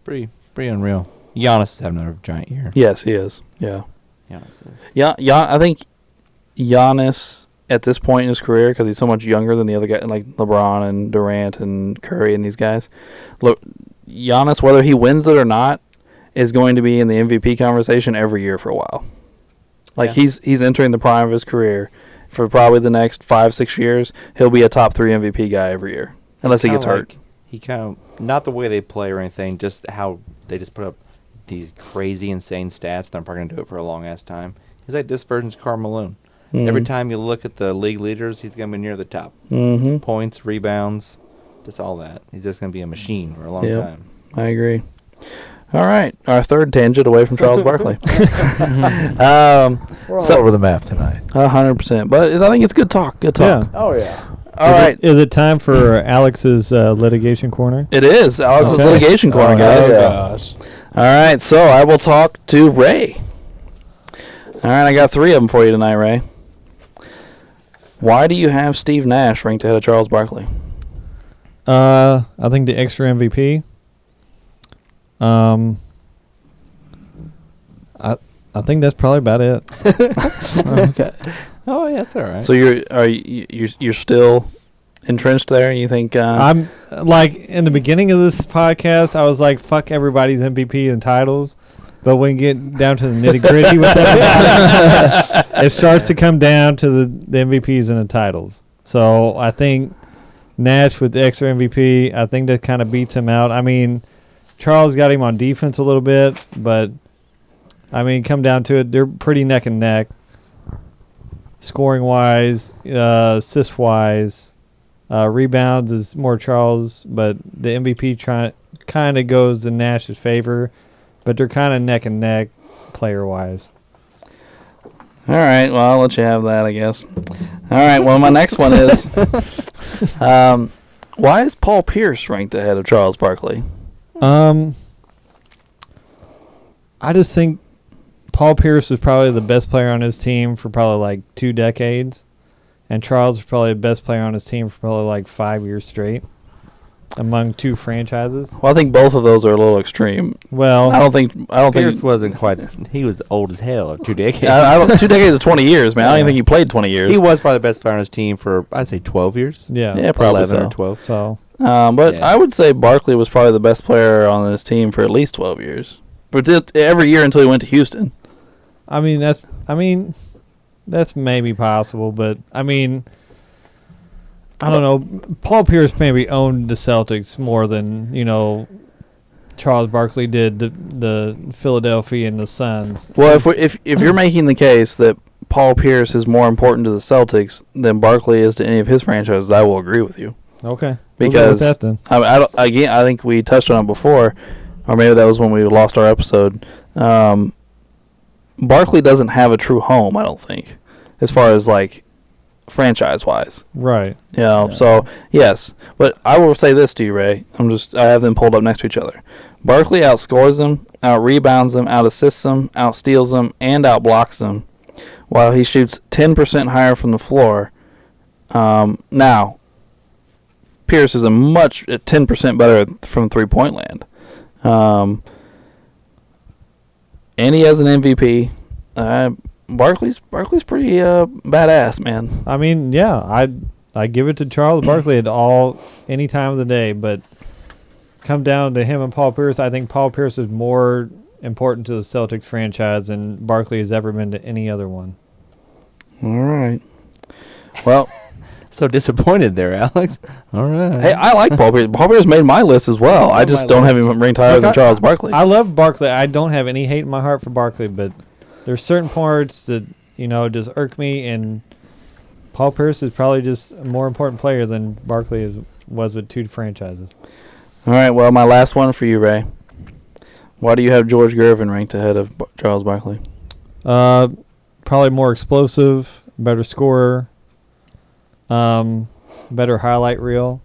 pretty unreal. Giannis is having another giant year. Yes, he is. Yeah. Giannis is. Yeah. I think Giannis at this point in his career, because he's so much younger than the other guys, like LeBron and Durant and Curry and these guys. Look, Giannis, whether he wins it or not, is going to be in the MVP conversation every year for a while. Like Yeah. he's entering the prime of his career. For probably the next 5-6 years, he'll be a top 3 MVP guy every year, unless he gets hurt. He kind of, not the way they play or anything, just how they just put up these crazy, insane stats. They're probably going to do it for a long ass time. He's like this version's Karl Malone. Every time you look at the league leaders, he's going to be near the top. Mm-hmm. Points, rebounds, just all that. He's just going to be a machine for a long Yep. time. I agree. All right, our third tangent away from Charles Barkley. We're all over the map tonight. 100%. But I think it's good talk. Good talk. Yeah. Oh, yeah. All right. Is it time for Alex's litigation corner? It is Alex's Okay. litigation corner, Oh, guys. yeah. gosh. All right, so I will talk to Ray. All right, I got 3 of them for you tonight, Ray. Why do you have Steve Nash ranked ahead of Charles Barkley? I think the extra MVP. I think that's probably about it. Okay. Oh, yeah, that's all right. So you're still entrenched there? You think? I'm like in the beginning of this podcast, I was like, "Fuck everybody's MVP and titles," but when you get down to the nitty gritty with that, it starts to come down to the MVPs and the titles. So I think Nash with the extra MVP, I think that kind of beats him out. I mean, Charles got him on defense a little bit, but I mean, come down to it, they're pretty neck and neck. Scoring wise, assist wise, rebounds is more Charles, but the MVP kind of goes in Nash's favor, but they're kind of neck and neck player wise. All right. Well, I'll let you have that, I guess. All right. Well, my next one is, why is Paul Pierce ranked ahead of Charles Barkley? I just think Paul Pierce is probably the best player on his team for probably like 2 decades, and Charles is probably the best player on his team for probably like 5 years straight among 2 franchises. Well, I think both of those are a little extreme. Well, I don't think. Pierce wasn't quite. He was old as hell. 2 decades. I don't, 2 decades is 20 years, man. I don't even think he played 20 years. He was probably the best player on his team for, I'd say, 12 years. yeah. Yeah, probably 11 so. or 12. So But Yeah. I would say Barkley was probably the best player on his team for at least 12 years. But every year until he went to Houston. I mean that's maybe possible, but I mean I don't know. Paul Pierce maybe owned the Celtics more than, Charles Barkley did the Philadelphia and the Suns. Well, if you're making the case that Paul Pierce is more important to the Celtics than Barkley is to any of his franchises, I will agree with you. Okay. Because we'll go with that, then. I think we touched on it before, or maybe that was when we lost our episode. Barkley doesn't have a true home, I don't think, as far as like franchise-wise. Right. So yes, but I will say this to you, Ray. I have them pulled up next to each other. Barkley outscores them, out-rebounds them, out-assists them, out-steals them, and out-blocks them, while he shoots 10% higher from the floor. Now, Pierce is 10% better from three-point land. And he has an MVP. Barkley's pretty badass, man. I mean, yeah, I give it to Charles Barkley any time of the day, but come down to him and Paul Pierce. I think Paul Pierce is more important to the Celtics franchise than Barkley has ever been to any other one. All right. Well, So disappointed there, Alex. All right. hey, I like Paul Pierce. Paul Pierce made my list as well. I just don't have him ranked higher than Charles Barkley. I love Barkley. I don't have any hate in my heart for Barkley, but there's certain parts that, just irk me, and Paul Pierce is probably just a more important player than Barkley was with two franchises. All right, well, my last one for you, Ray. Why do you have George Gervin ranked ahead of Charles Barkley? Probably more explosive, better scorer, better highlight reel.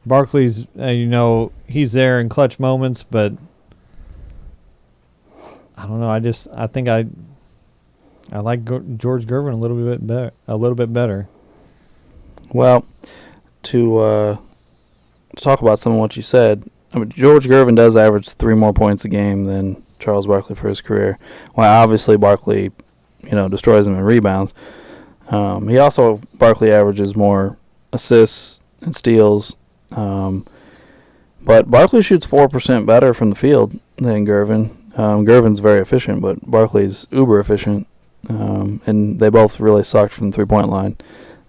Barkley's, he's there in clutch moments, but I don't know. I think I like George Gervin a little bit better. Well, to talk about some of what you said, George Gervin does average 3 more points a game than Charles Barkley for his career. While obviously Barkley, destroys him in rebounds. Barkley averages more assists and steals. But Barkley shoots 4% better from the field than Gervin. Gervin's very efficient, but Barkley's uber efficient. And they both really sucked from the 3-point line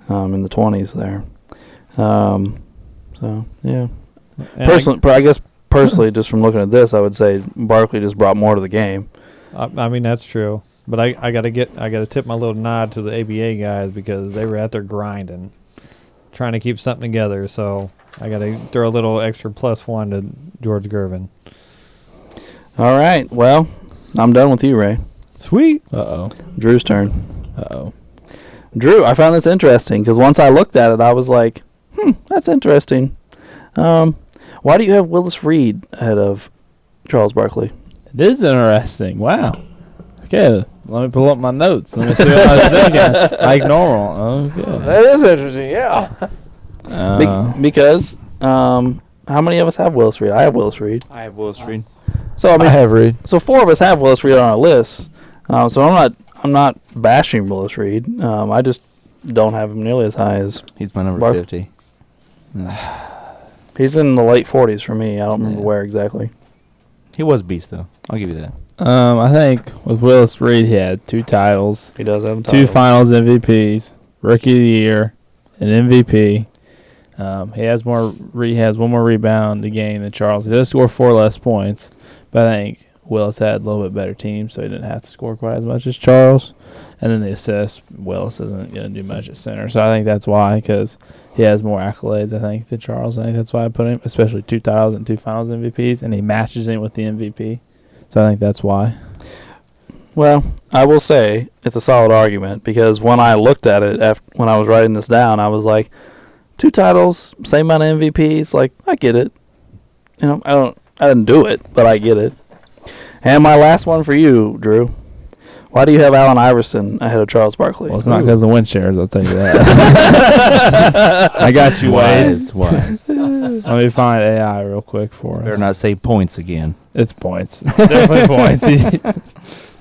in the 20s there. So, yeah. Personally, just from looking at this, I would say Barkley just brought more to the game. I mean, that's true. But I gotta tip my little nod to the ABA guys because they were out there grinding, trying to keep something together. So I gotta throw a little extra +1 to George Gervin. All right. Well, I'm done with you, Ray. Sweet. Uh-oh. Drew's turn. Uh-oh. Drew, I found this interesting because once I looked at it, I was like, that's interesting. Why do you have Willis Reed ahead of Charles Barkley? It is interesting. Wow. Okay, let me pull up my notes. Let me see what I was thinking. Like normal. Okay. That is interesting, yeah. Because how many of us have Willis Reed? I have Willis Reed. I have Willis Reed. So I have Reed. So 4 of us have Willis Reed on our list. So I'm not bashing Willis Reed. I just don't have him nearly as high as He's my number 50. He's in the late 40s for me. I don't remember where exactly. He was beast though. I'll give you that. I think with Willis Reed, he had 2 titles. He does have 2 Finals MVPs, Rookie of the Year, an MVP. He has 1 more rebound a game than Charles. He does score 4 less points, but I think Willis had a little bit better team, so he didn't have to score quite as much as Charles. And then the assists, Willis isn't going to do much at center, so I think that's why, because he has more accolades, I think, than Charles. I think that's why I put him, especially 2 titles and 2 Finals MVPs, and he matches him with the MVP. So I think that's why. Well, I will say it's a solid argument because when I looked at it when I was writing this down, I was like, 2 titles, same amount of MVPs. Like, I get it. I didn't do it, but I get it. And my last one for you, Drew. Why do you have Allen Iverson ahead of Charles Barkley? Well, it's not because of win shares, I'll tell you that. I got you, Wade. Wise. Let me find AI real quick for us. Better not say points again. It's points. It's definitely points.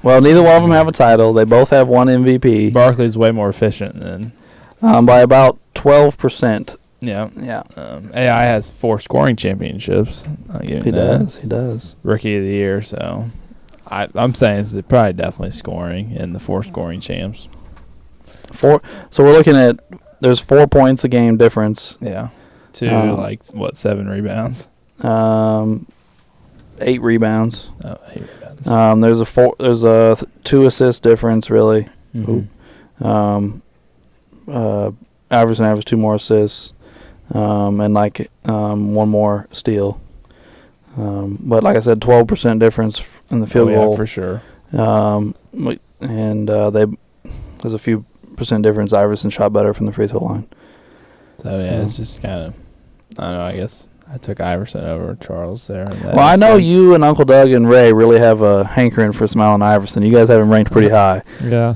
Well, neither one of them have a title. They both have 1 MVP. Barkley's way more efficient than... by about 12%. Yeah. Yeah. AI has 4 scoring championships. He does. Rookie of the Year, so... I'm saying it's probably definitely scoring in the 4 scoring champs. 4. So we're looking at there's 4 points a game difference. Yeah. To, 7 rebounds? 8 rebounds. Oh, 8 rebounds. There's a 2 assist difference, really. Mhm. Iverson averaged 2 more assists, and 1 more steal. But like I said, 12% difference in the field goal for sure. And there's a few percent difference. Iverson shot better from the free throw line. So yeah, it's just kind of, I don't know. I guess I took Iverson over Charles there. Well, I know you and Uncle Doug and Ray really have a hankering for Smiley Iverson. You guys have him ranked pretty high. Yeah.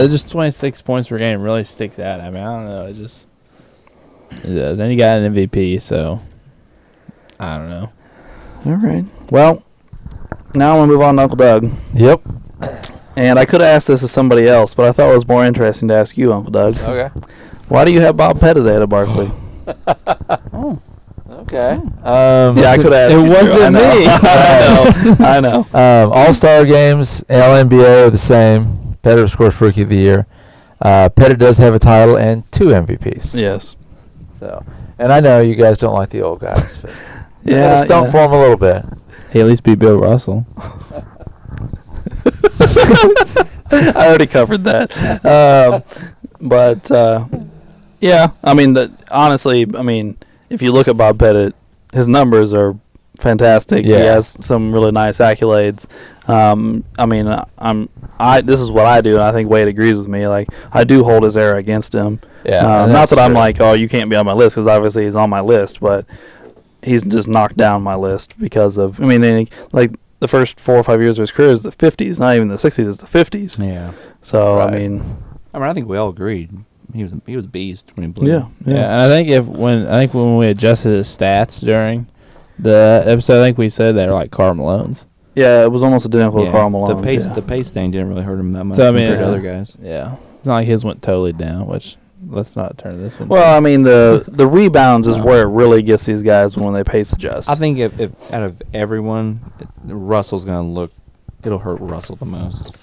Just 26 points per game really sticks out. I mean, I don't know. It does. And he got an MVP, so I don't know. All right. Well, now I'm going to move on to Uncle Doug. Yep. And I could have asked this to somebody else, but I thought it was more interesting to ask you, Uncle Doug. Okay. Why do you have Bob Pettit at Barkley? Oh. Okay. Yeah, I could have. It wasn't me. I know. All-Star games, LNBA are the same. Pettit, of course, Rookie of the Year. Pettit does have a title and 2 MVPs. Yes. So, and I know you guys don't like the old guys. But Yeah. stump for him a little bit. He at least beat Bill Russell. I already covered that. Yeah, I mean, honestly, if you look at Bob Pettit, his numbers are fantastic. Yeah. He has some really nice accolades. This is what I do, and I think Wade agrees with me. Like, I do hold his era against him. Yeah. Not that I'm like, oh, you can't be on my list, because obviously he's on my list, but he's just knocked down my list because of, the first 4 or 5 years of his career is the 50s, not even the 60s, it's the 50s. Yeah. So, Right. I think we all agreed he was a beast when he played. Yeah. And I think when we adjusted his stats during the episode, I think we said they were like Karl Malone's. Yeah, it was almost identical to Karl Malone. The pace thing didn't really hurt him that much So, compared to other guys. Yeah. It's not like his went totally down, which let's not turn this into. Well, the rebounds is where it really gets these guys when they pace adjust. I think if out of everyone, Russell's it'll hurt Russell the most.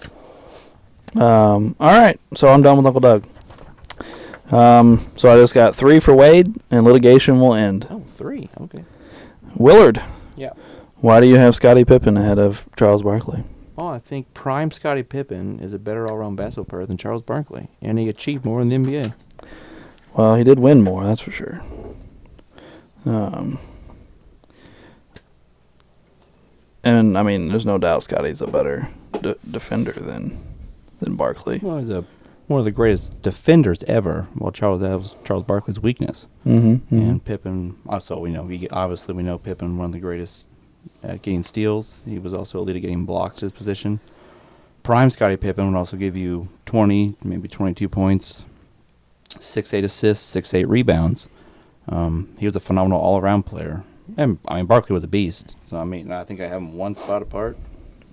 All right, so I'm done with Uncle Doug. So I just got 3 for Wade, and litigation will end. Oh, 3. Okay. Willard. Yeah. Why do you have Scottie Pippen ahead of Charles Barkley? Oh, I think prime Scottie Pippen is a better all-around basketball player than Charles Barkley, and he achieved more in the NBA. Well, he did win more, that's for sure. And there's no doubt Scottie's a better defender than Barkley. Well, he's one of the greatest defenders ever. Well, that was Charles Barkley's weakness. Mm-hmm. And Pippen, also we know Pippen, one of the greatest at getting steals. He was also elite at getting blocks to his position. Prime Scottie Pippen would also give you 20, maybe 22 points, 6-8 assists, 6-8 rebounds. He was a phenomenal all-around player. And Barkley was a beast. So I think I have them one spot apart.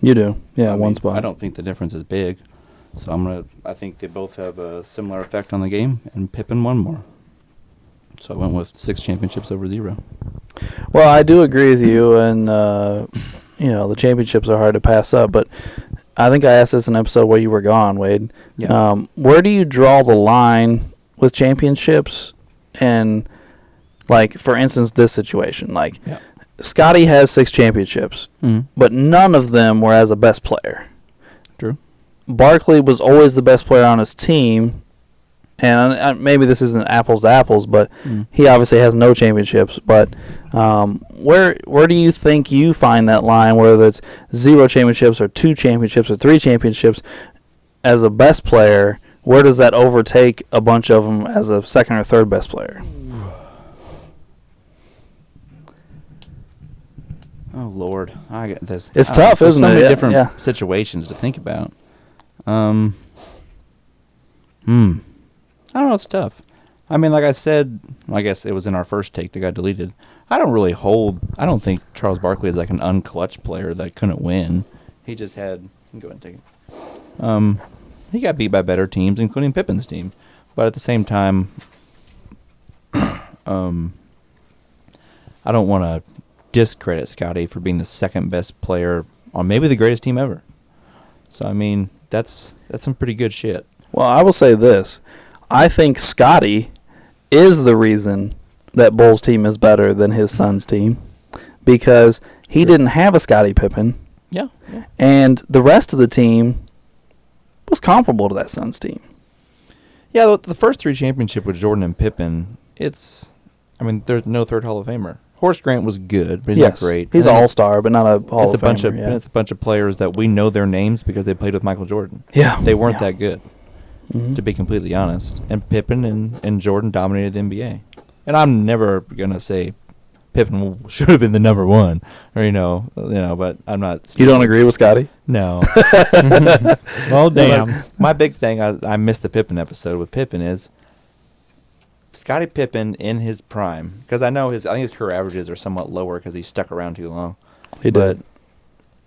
You do, yeah, one spot. I don't think the difference is big. So I think they both have a similar effect on the game, and Pippen won more. So I went with 6 championships over 0. Well, I do agree with you, and the championships are hard to pass up. But I think I asked this in an episode where you were gone, Wade. Yeah. Where do you draw the line with championships? And for instance, this situation, Scottie has 6 championships, but none of them were as a best player. True. Barkley was always the best player on his team, and maybe this isn't apples to apples, but he obviously has no championships. But where do you think you find that line, whether it's 0 championships or 2 championships or 3 championships as a best player? Where does that overtake a bunch of them as a second or third best player? Oh Lord, I get this. It's tough, isn't it? So many Yeah, different yeah. situations to think about. I don't know. It's tough. Like I said, I guess it was in our first take that got deleted. I don't think Charles Barkley is like an unclutch player that couldn't win. He just had. Go ahead and take it. He got beat by better teams, including Pippen's team. But at the same time, I don't want to discredit Scottie for being the second best player on maybe the greatest team ever. So that's some pretty good shit. Well, I will say this. I think Scottie is the reason that Bull's team is better than his son's team, because he didn't have a Scottie Pippen, Yeah. and the rest of the team was comparable to that son's team. Yeah, the first 3 championship with Jordan and Pippen, there's no third Hall of Famer. Horace Grant was good, but he's not great. He's an And all-star, but not a Hall of it's Famer. It's a bunch of players that we know their names because they played with Michael Jordan. Yeah. They weren't Yeah. that good, Mhm. to be completely honest. And Pippen and Jordan dominated the NBA. And I'm never gonna say Pippen should have been the number 1, or but I'm not. You don't agree with Scotty? No. Well, damn. My big thing, I missed the Pippen episode with Pippen, is Scottie Pippen in his prime, because I think his career averages are somewhat lower because he stuck around too long. He But did.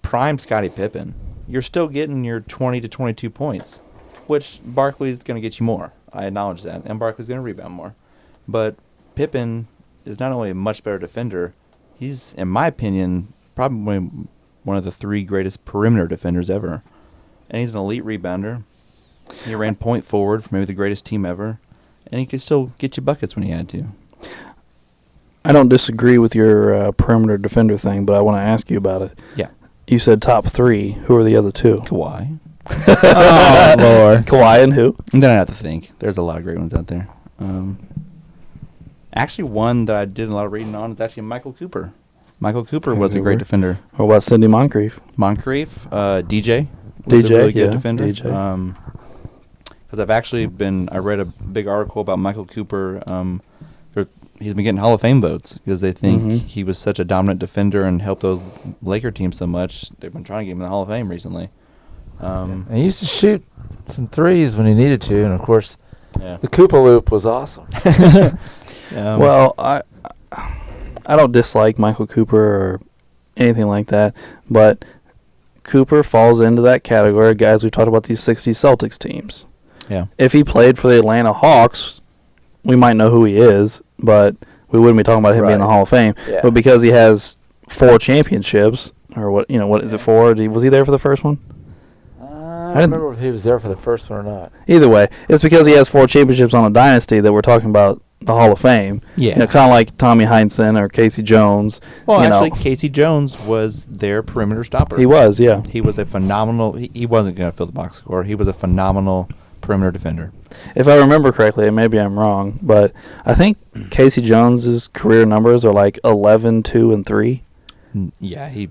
prime Scottie Pippen, you're still getting your 20 to 22 points, which Barkley's going to get you more. I acknowledge that, and Barkley's going to rebound more. But Pippen is not only a much better defender, he's, in my opinion, probably one of the 3 greatest perimeter defenders ever. And he's an elite rebounder. He ran point forward for maybe the greatest team ever. And he could still get you buckets when he had to. I don't disagree with your perimeter defender thing, but I want to ask you about it. Yeah. You said top 3. Who are the other 2? Kawhi. Oh, Lord. Kawhi and who? And then I have to think. There's a lot of great ones out there. Actually, one that I did a lot of reading on is actually Michael Cooper. Michael Cooper was a great defender. Or about Sidney Moncrief? Moncrief, DJ. Was a really good defender. DJ. Because I read a big article about Michael Cooper. He's been getting Hall of Fame votes because they think he was such a dominant defender and helped those Laker teams so much. They've been trying to get him in the Hall of Fame recently. And he used to shoot some threes when he needed to, and of course, Yeah. the Koopa loop was awesome. Well, I don't dislike Michael Cooper or anything like that, but Cooper falls into that category of guys we talked about, these 60s Celtics teams. Yeah. If he played for the Atlanta Hawks, we might know who he is, but we wouldn't be talking about him being in the Right. Hall of Fame. Yeah. But because he has 4 championships, or what is it 4? Was he there for the first one? I don't remember if he was there for the first one or not. Either way, it's because he has 4 championships on a dynasty that we're talking about the Hall of Fame. Yeah. Kind of like Tommy Heinsohn or Casey Jones. Well, you know. actually, Casey Jones was their perimeter stopper. He was, yeah. He was a phenomenal. He wasn't going to fill the box score. He was a phenomenal perimeter defender. If I remember correctly, and maybe I'm wrong, but I think Casey Jones's career numbers are like 11, 2, and 3. Yeah, he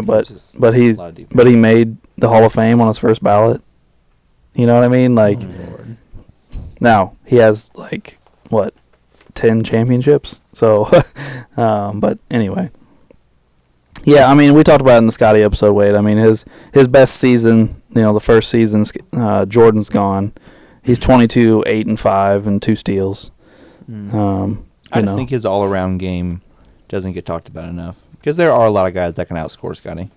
But just but he a lot of defense. but he made the Hall of Fame on his first ballot. You know what I mean? Like now he has like what 10 championships. So, but anyway, yeah. I mean, we talked about it in the Scotty episode. Wade. I mean, his best season. The first season, Jordan's gone. He's 22, 8 and 5, and 2 steals. I just think his all-around game doesn't get talked about enough because there are a lot of guys that can outscore Scotty.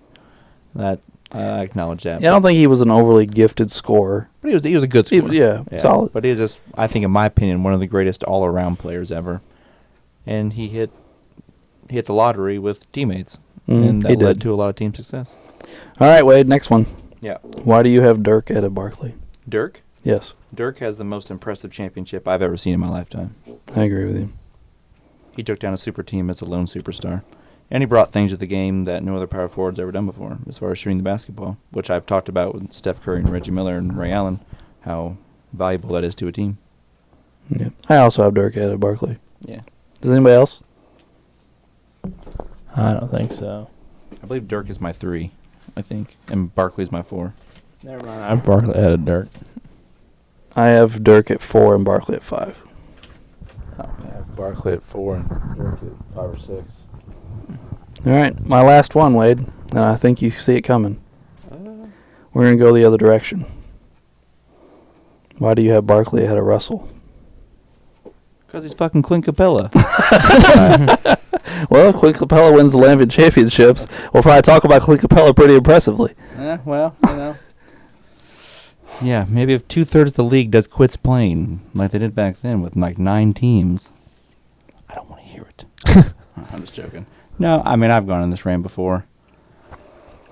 That I acknowledge that. Yeah, I don't think he was an overly gifted scorer. But he was a good scorer. Yeah, solid. But he was just, I think, in my opinion, one of the greatest all-around players ever. And he hit the lottery with teammates, and that led to a lot of team success. All right, Wade. Next one. Yeah. Why do you have Dirk at Barkley? Dirk? Yes, Dirk has the most impressive championship I've ever seen in my lifetime. I agree with you. He took down a super team as a lone superstar. And he brought things to the game that no other power forward's ever done before, as far as shooting the basketball, which I've talked about with Steph Curry and Reggie Miller and Ray Allen, how valuable that is to a team. Yeah. I also have Dirk at Barkley. Yeah. Does anybody else? I don't think so. I believe Dirk is my 3, I think, and Barkley's my 4. Never mind. I have Barkley ahead of Dirk. I have Dirk at 4 and Barkley at 5. I have Barkley at 4 and Dirk at 5 or 6. All right, my last one, Wade, and I think you see it coming. We're going to go the other direction. Why do you have Barkley ahead of Russell? Because he's fucking Clint Capella. Well, if Clint Capella wins the Lambian Championships, we'll probably talk about Clint Capella pretty impressively. Yeah, maybe if 2/3 of the league does quits playing, like they did back then with like 9 teams. I don't want to hear it. I'm just joking. No, I mean, I've gone on this rant before.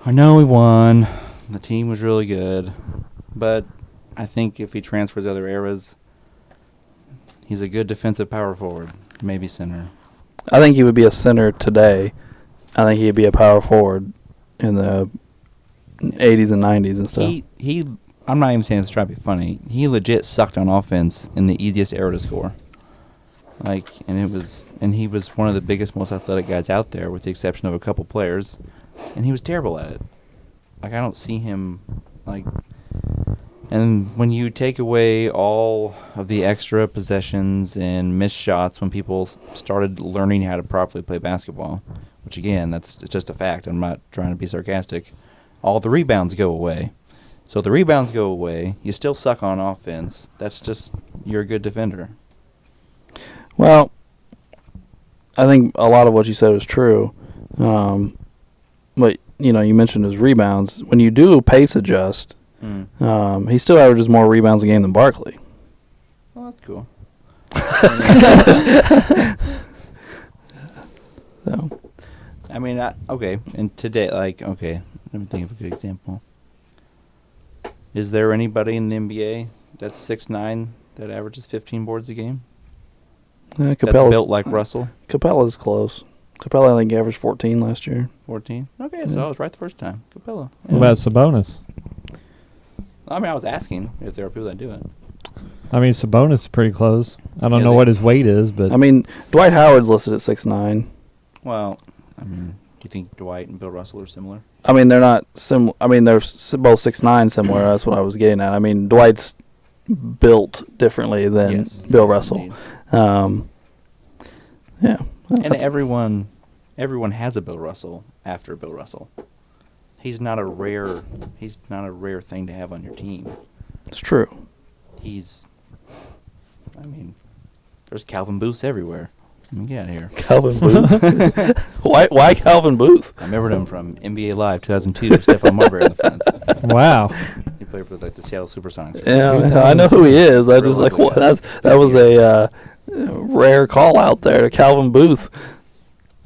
I know he won. The team was really good. But I think if he transfers other eras, He's a good defensive power forward, maybe center. I think he would be a center today. I think he'd be a power forward in the 80s and 90s and stuff. He I'm not even saying this to try to be funny. He legit sucked on offense in the easiest era to score. And he was one of the biggest, most athletic guys out there, with the exception of a couple players, and he was terrible at it. I don't see him and when you take away all of the extra possessions and missed shots when people started learning how to properly play basketball, which again, it's just a fact. I'm not trying to be sarcastic. All the rebounds go away. So the rebounds go away. You still suck on offense. That's just, you're a good defender. Well, I think a lot of what you said was true. But, you mentioned his rebounds. When you do pace adjust, he still averages more rebounds a game than Barkley. Well, that's cool. So, I mean, okay. And today, let me think of a good example. Is there anybody in the NBA that's 6'9" that averages 15 boards a game? That's built like Russell? Capella's close. Capella, I think, averaged 14 last year. 14? Okay, so I was right the first time. Capella. What about Sabonis? I mean, I was asking if there are people that do it. I mean, Sabonis is pretty close. I don't know what his weight is, but... I mean, Dwight Howard's listed at 6'9". Well, I mean, do you think Dwight and Bill Russell are similar? I mean, they're not similar. I mean, they're both 6'9" similar. That's what I was getting at. I mean, Dwight's built differently than Bill Russell. Yeah. And everyone has a Bill Russell after Bill Russell. He's not a rare thing to have on your team. It's true. There's Calvin Booths everywhere. Let me get out of here. Calvin Booth? Why Calvin Booth? I remember him from NBA Live 2002. Stephon Marbury in the front. Wow. He played for the Seattle Supersonics. Yeah, I know who he is. I just that was a rare call out there to Calvin Booth.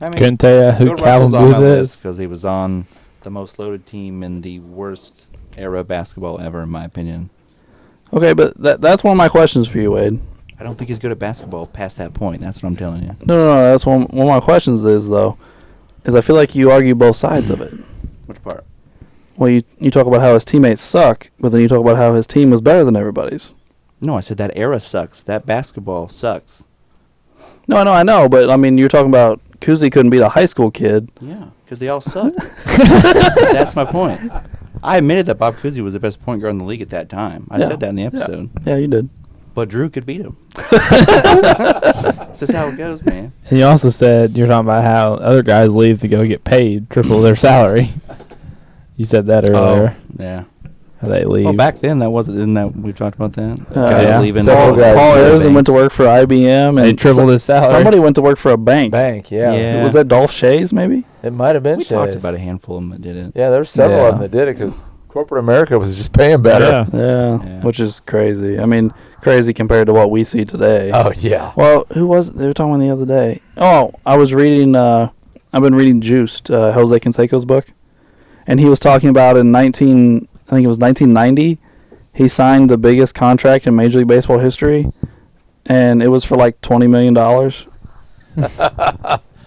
I mean, couldn't tell you who Calvin Booth is because he was on the most loaded team in the worst era of basketball ever, in my opinion. Okay, but that's one of my questions for you, Wade. I don't think he's good at basketball past that point. That's what I'm telling you. No. That's one of my questions is I feel like you argue both sides of it. Which part? Well, you talk about how his teammates suck, but then you talk about how his team was better than everybody's. No, I said that era sucks. That basketball sucks. No, I know, but I mean, you're talking about Kuzi couldn't beat a high school kid. Yeah, because they all suck. That's my point. I admitted that Bob Cousy was the best point guard in the league at that time. I said that in the episode. Yeah, you did. But Drew could beat him. That's just how it goes, man. And you also said you're talking about how other guys leave to go get paid triple their salary. You said that earlier. Oh, yeah. How they leave. Well, back then isn't that we talked about that? Yeah. Leaving. Paul Arizin went to work for IBM and they tripled his salary. Somebody went to work for a bank. Yeah. Was that Dolph Shays, maybe? It might have been We Shays. talked about a handful of them that did it. Yeah, there were several of them that did it because corporate America was just paying better. Yeah, which is crazy. I mean, crazy compared to what we see today. Oh, yeah. Well, who was it? They were talking about the other day. Oh, I was reading, I've been reading Juiced, Jose Canseco's book. And he was talking about in 1990, he signed the biggest contract in Major League Baseball history, and it was for like $20 million.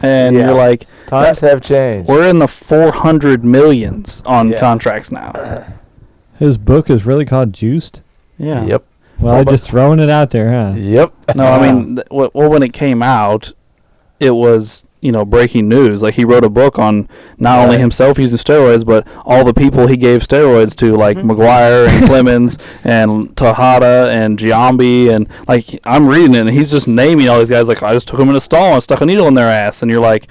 And you're like, times have changed. We're in the 400 millions on contracts now. His book is really called Juiced? Yeah. Yep. Well, just throwing it out there, huh? Yep. No, I mean, when it came out, it was, breaking news. Like, he wrote a book on not only himself using steroids, but all the people he gave steroids to, like McGuire and Clemens and Tejada and Giambi. And, like, I'm reading it, and he's just naming all these guys. Like, I just took them in a stall and stuck a needle in their ass. And you're like,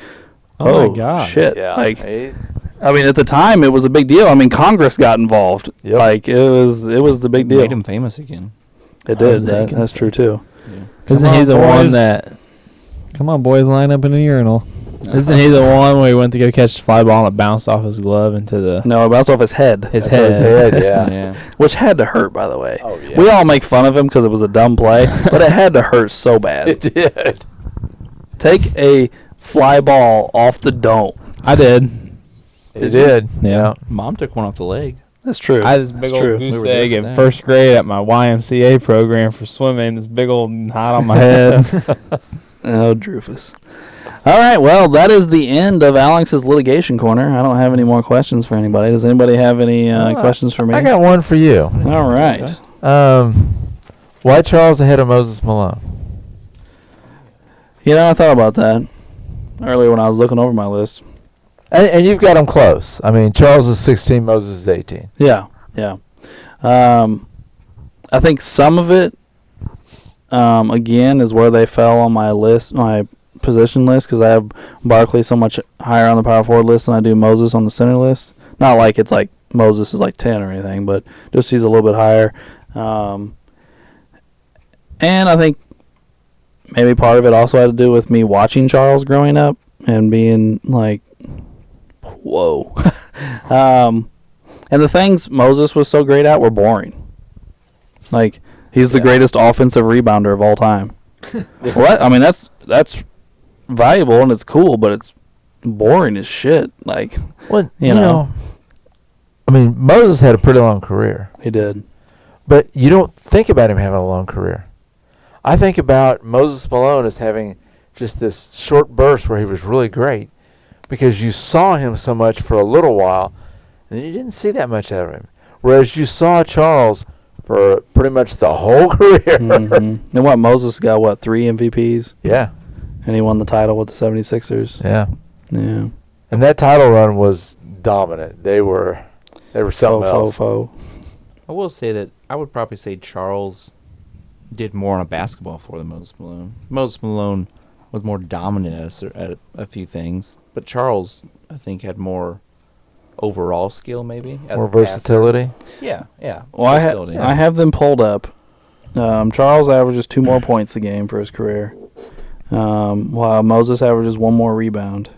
oh my God. Shit. Yeah. Like, I mean, at the time, it was a big deal. I mean, Congress got involved. Yep. Like, it was the big deal. Made him famous again. It did. That's true, too. Yeah. Isn't he the one that... Come on, boys, line up in a urinal. Isn't he the one where he went to go catch the fly ball and it bounced off his glove into the... No, it bounced off his head. His head, yeah. Which had to hurt, by the way. Oh, yeah. We all make fun of him because it was a dumb play, but it had to hurt so bad. It did. Take a fly ball off the dome. I did. It did. Yeah. Mom took one off the leg. That's true. I had this big That's old true. goose We were there egg for in that. first grade at my YMCA program for swimming. This big old knot on my head. Oh, Drufus. All right, well, that is the end of Alex's litigation corner. I don't have any more questions for anybody. Does anybody have any questions for me? I got one for you. All right. Why Charles ahead of Moses Malone? You know, I thought about that earlier when I was looking over my list. And you've got them close. I mean, Charles is 16, Moses is 18. Yeah. I think some of it, again, is where they fell on my list, my position list, because I have Barkley so much higher on the power forward list than I do Moses on the center list. Not like it's like Moses is like 10 or anything, but just he's a little bit higher. And I think maybe part of it also had to do with me watching Charles growing up and being like, whoa. And the things Moses was so great at were boring. Like, he's the greatest offensive rebounder of all time. What? I mean, that's valuable and it's cool, but it's boring as shit. Like, Well, you know. I mean, Moses had a pretty long career, he did. but you don't think about him having a long career. I think about Moses Malone as having just this short burst where he was really great because you saw him so much for a little while and then you didn't see that much out of him. Whereas you saw Charles for pretty much the whole career. Mm-hmm. And what, Moses got, 3 MVPs? Yeah, And he won the title with the 76ers. yeah. Yeah. And that title run was dominant. They were something else. I will say that I would probably say Charles did more on a basketball floor than Moses Malone. Moses Malone was more dominant at a few things, but Charles, I think, had more overall skill, maybe. As More a passer. versatility. Yeah. Well, versatility. I have them pulled up. Charles averages 2 more points a game for his career, while Moses averages 1 more rebound.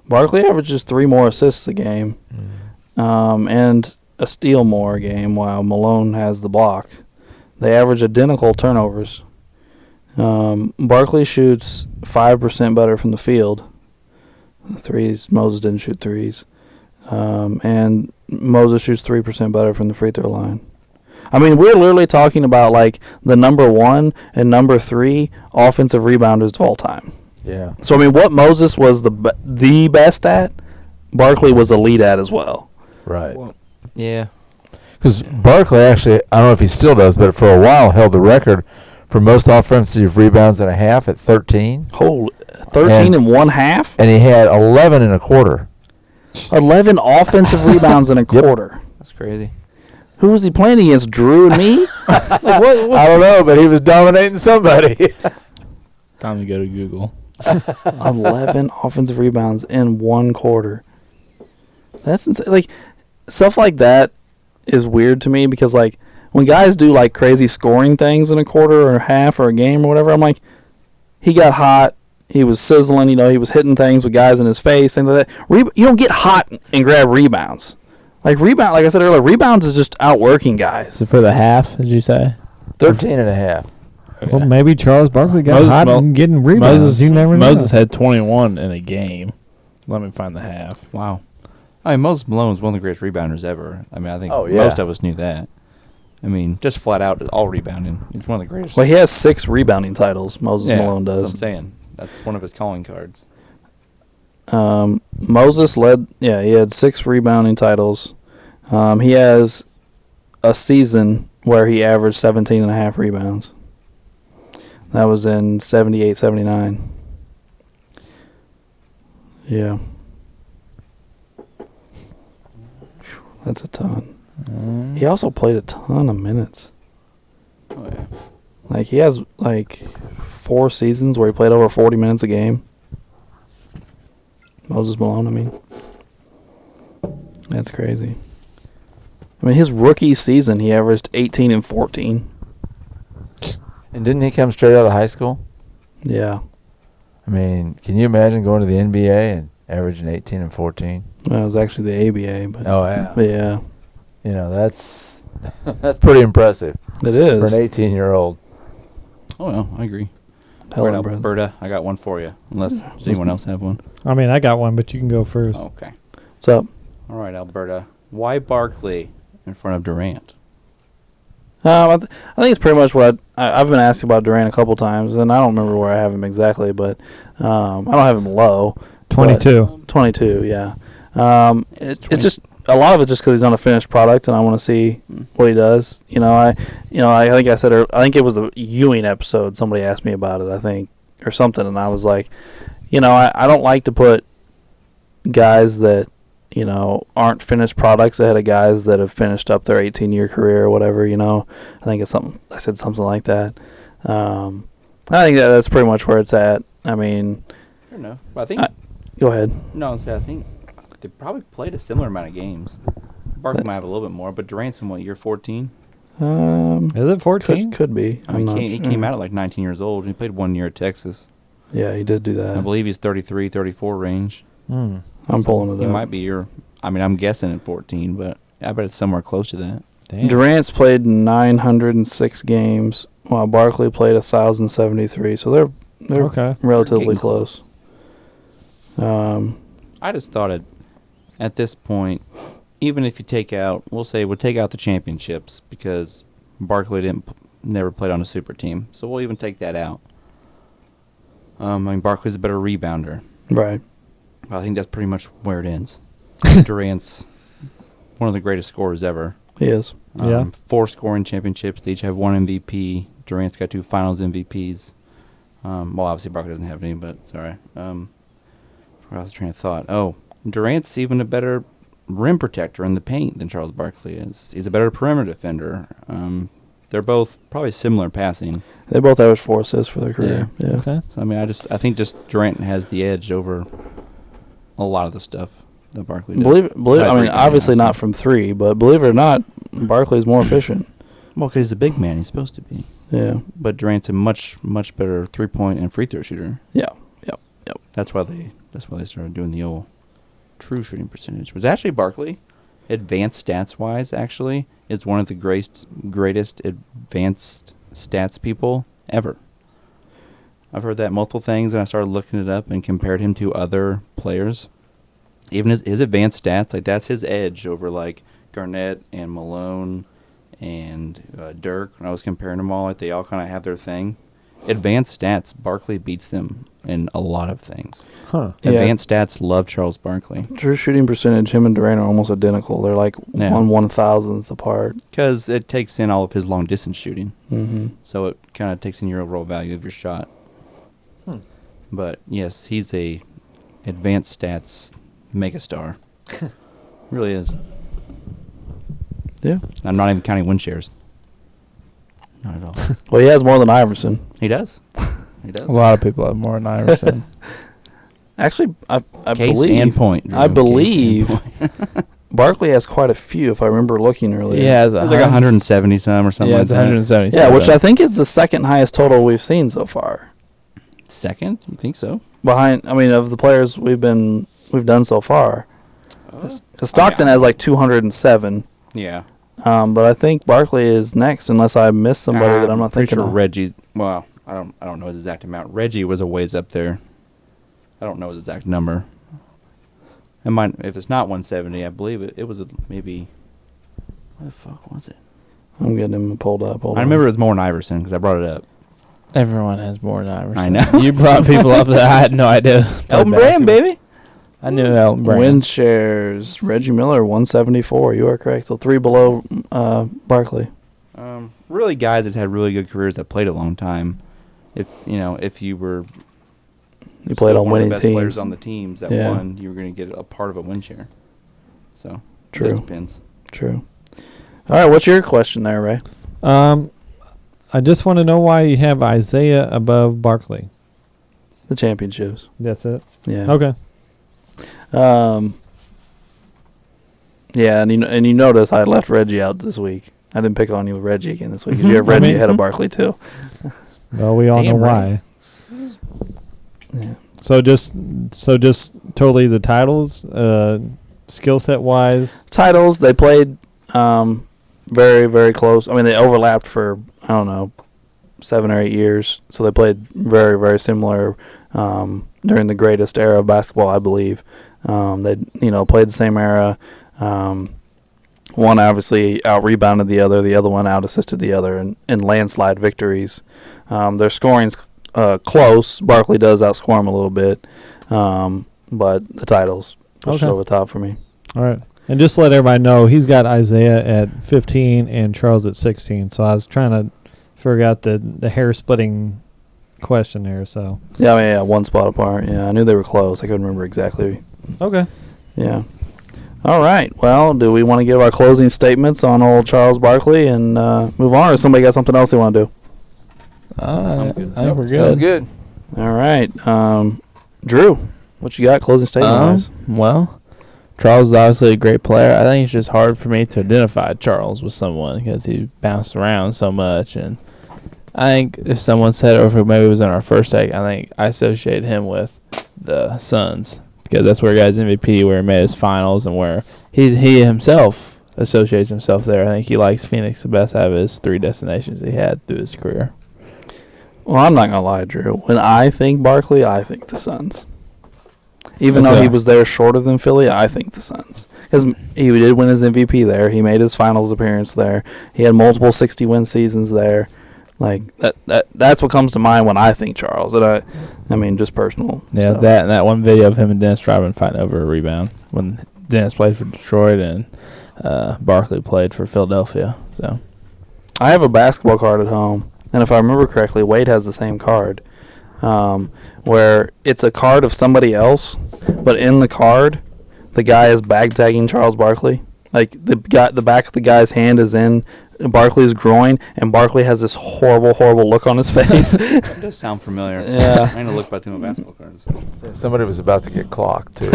Barkley averages 3 more assists a game, and a steal more a game, while Malone has the block. They average identical turnovers. Barkley shoots 5% better from the field. Threes, Moses didn't shoot threes. And Moses shoots 3% better from the free throw line. I mean, we're literally talking about like the number 1 and number 3 offensive rebounders of all time. Yeah. So I mean, what Moses was the best at, Barkley was elite at as well. Right. Yeah. Because Barkley actually, I don't know if he still does, but for a while held the record for most offensive rebounds in a half at 13. Holy, 13 and 1/2? And he had 11 and a quarter. 11 offensive rebounds in a quarter. That's crazy. Who was he playing against, Drew and me? Like, what? I don't know, but he was dominating somebody. Time to go to Google. 11 offensive rebounds in 1 quarter. That's insane. Like, stuff like that is weird to me because, like, when guys do, like, crazy scoring things in a quarter or a half or a game or whatever, I'm like, he got hot. He was sizzling. You know, he was hitting things with guys in his face, things like that. You don't get hot and grab rebounds. Like I said earlier, rebounds is just outworking guys. So for the half, did you say? 13 and a half. Well, maybe Charles Barkley got hot and getting rebounds. You never know. Moses had 21 in a game. Let me find the half. Wow. I mean, Moses Malone is one of the greatest rebounders ever. I mean, I think yeah. most of us knew that. I mean, just flat out, all rebounding. He's one of the greatest. Well, he has 6 rebounding titles, Moses Malone does. That's what I'm saying. That's one of his calling cards. Moses he had 6 rebounding titles. He has a season where he averaged 17.5 rebounds. That was in 78-79. Yeah. That's a ton. He also played a ton of minutes. Oh, yeah. Like, he has, 4 seasons where he played over 40 minutes a game. Moses Malone, I mean. That's crazy. I mean, his rookie season, he averaged 18 and 14. And didn't he come straight out of high school? Yeah. I mean, can you imagine going to the NBA and averaging 18 and 14? Well, it was actually the ABA, but Oh, yeah. but yeah, You know, that's pretty impressive it for is. an 18-year-old. Oh, no, I agree. Hell, All right, brother. Alberta, I got one for you. Unless, does anyone else have one? I mean, I got one, but you can go first. Okay. What's up? All right, Alberta. Why Barkley in front of Durant? I think it's pretty much what I've been asked about Durant a couple times, and I don't remember where I have him exactly, but I don't have him low. 22. 22, yeah. It's just a lot of it just because he's not a finished product, and I want to see what he does. I think I said, I think it was the Ewing episode. Somebody asked me about it, I think, or something, and I was like, I don't like to put guys that aren't finished products ahead of guys that have finished up their 18-year career or whatever. I think it's something. I said something like that. I think that's pretty much where it's at. I mean, I don't know. But I think. Go ahead. No, I think they probably played a similar amount of games. Barkley might have a little bit more, but Durant's in what, year 14? Is it 14? Could be. I mean, he came out at like 19 years old. He played 1 year at Texas. Yeah, he did do that. I believe he's 33, 34 range. I'm pulling it up. He might be I'm guessing at 14, but I bet it's somewhere close to that. Damn. Durant's played 906 games, while Barkley played 1,073. So they're Okay. relatively close. I just thought at this point, even if you take out, we'll take out the championships because Barkley never played on a super team, so we'll even take that out. Barkley's a better rebounder. Right. I think that's pretty much where it ends. Durant's one of the greatest scorers ever. He is. 4 scoring championships. They each have 1 MVP. Durant's got 2 Finals MVPs. Obviously Barkley doesn't have any, but sorry. Where I was train of thought. Oh, Durant's even a better rim protector in the paint than Charles Barkley is. He's a better perimeter defender. They're both probably similar passing. They both average 4 assists for their career. Yeah. Okay. So I think just Durant has the edge over a lot of the stuff that Barkley does. Obviously not from 3, but believe it or not, Barkley's more efficient. Well, because he's a big man, he's supposed to be. Yeah. But Durant's a much, much better 3-point and free throw shooter. Yeah. Yep. That's why they started doing the old true shooting percentage. It was actually Barkley, advanced stats wise, actually, is one of the greatest advanced stats people ever. I've heard that multiple things, and I started looking it up and compared him to other players. Even his advanced stats, like that's his edge over like Garnett and Malone and Dirk. When I was comparing them all, like they all kind of have their thing. Advanced stats, Barkley beats them in a lot of things. Huh. Advanced stats love Charles Barkley. True shooting percentage, him and Durant are almost identical. They're like 1/1000th apart. Because it takes in all of his long distance shooting. Mm-hmm. So it kind of takes in your overall value of your shot. But yes, he's a advanced stats megastar. Really is. Yeah. I'm not even counting win shares. Not at all. Well, he has more than Iverson. He does. He does. A lot of people have more than Iverson. Actually, I Case believe. and point. Drew. I Case believe and point. Barkley has quite a few, if I remember looking earlier. He has It was like 170 some or something like it's that. 170. Yeah, which I think is the second highest total we've seen so far. Second? You think so? Of the players we've done so far. Because Stockton has like 207. Yeah. But I think Barkley is next, unless I missed somebody that I'm not pretty thinking sure of. Reggie's. Well, I don't know his exact amount. Reggie was a ways up there. I don't know his exact number. If it's not 170, I believe it was maybe. What the fuck was it? I'm getting him pulled up. Hold I on. remember it was more than Iverson because I brought it up. Everyone has more than Iverson. I know. You brought people up that I had no idea. Elton Brand, baby. I knew Elton Brand. Win shares. Reggie Miller, 174. You are correct. So 3 below Barkley. Really, guys that had really good careers that played a long time. If you were. You played still on one of winning the best teams. players on the teams that Yeah. won, you were going to get a part of a win share. So True. It just depends. True. All right, what's your question there, Ray? I just want to know why you have Isaiah above Barkley. The championships. That's it. Yeah. Okay. Yeah, and you notice I left Reggie out this week. I didn't pick on you with Reggie again this week because you have Reggie ahead of Barkley too. Well, we all Damn know right. why. Yeah. So just totally the titles, skill set wise. Titles, they played very, very close. I mean, they overlapped for, 7 or 8 years. So they played very, very similar during the greatest era of basketball, I believe. They, played the same era. One obviously out-rebounded the other one out-assisted the other in landslide victories. Their scoring's close. Barkley does outscore him a little bit, but the title's pushed over the top for me. All right. And just to let everybody know, he's got Isaiah at 15 and Charles at 16. So I was trying to figure out the hair-splitting question there. So Yeah, one spot apart. Yeah, I knew they were close. I couldn't remember exactly. okay. Yeah. All right. Well, do we want to give our closing statements on old Charles Barkley and move on, or somebody got something else they want to do? I think we're good. Sounds good. All right. Drew, what you got closing statement-wise? Well, Charles is obviously a great player. I think it's just hard for me to identify Charles with someone because he bounced around so much. And I think if someone said, or if maybe it was in our first take, I think I associate him with the Suns because that's where he got his MVP, where he made his finals, and where he himself associates himself there. I think he likes Phoenix the best out of his 3 destinations he had through his career. Well, I'm not going to lie, Drew. When I think Barkley, I think the Suns. Even That's though he was there shorter than Philly, I think the Suns. Because he did win his MVP there. He made his finals appearance there. He had multiple 60-win seasons there. Like that's what comes to mind when I think Charles. And I mean, just personal. Yeah, stuff. that one video of him and Dennis Rodman fighting over a rebound when Dennis played for Detroit and Barkley played for Philadelphia. So I have a basketball card at home, and if I remember correctly, Wade has the same card, where it's a card of somebody else, but in the card, the guy is bag tagging Charles Barkley. Like the back of the guy's hand is in Barkley's groin, and Barkley has this horrible look on his face. That does sound familiar. Yeah. I'm going to look back through my basketball cards. Somebody was about to get clocked, too.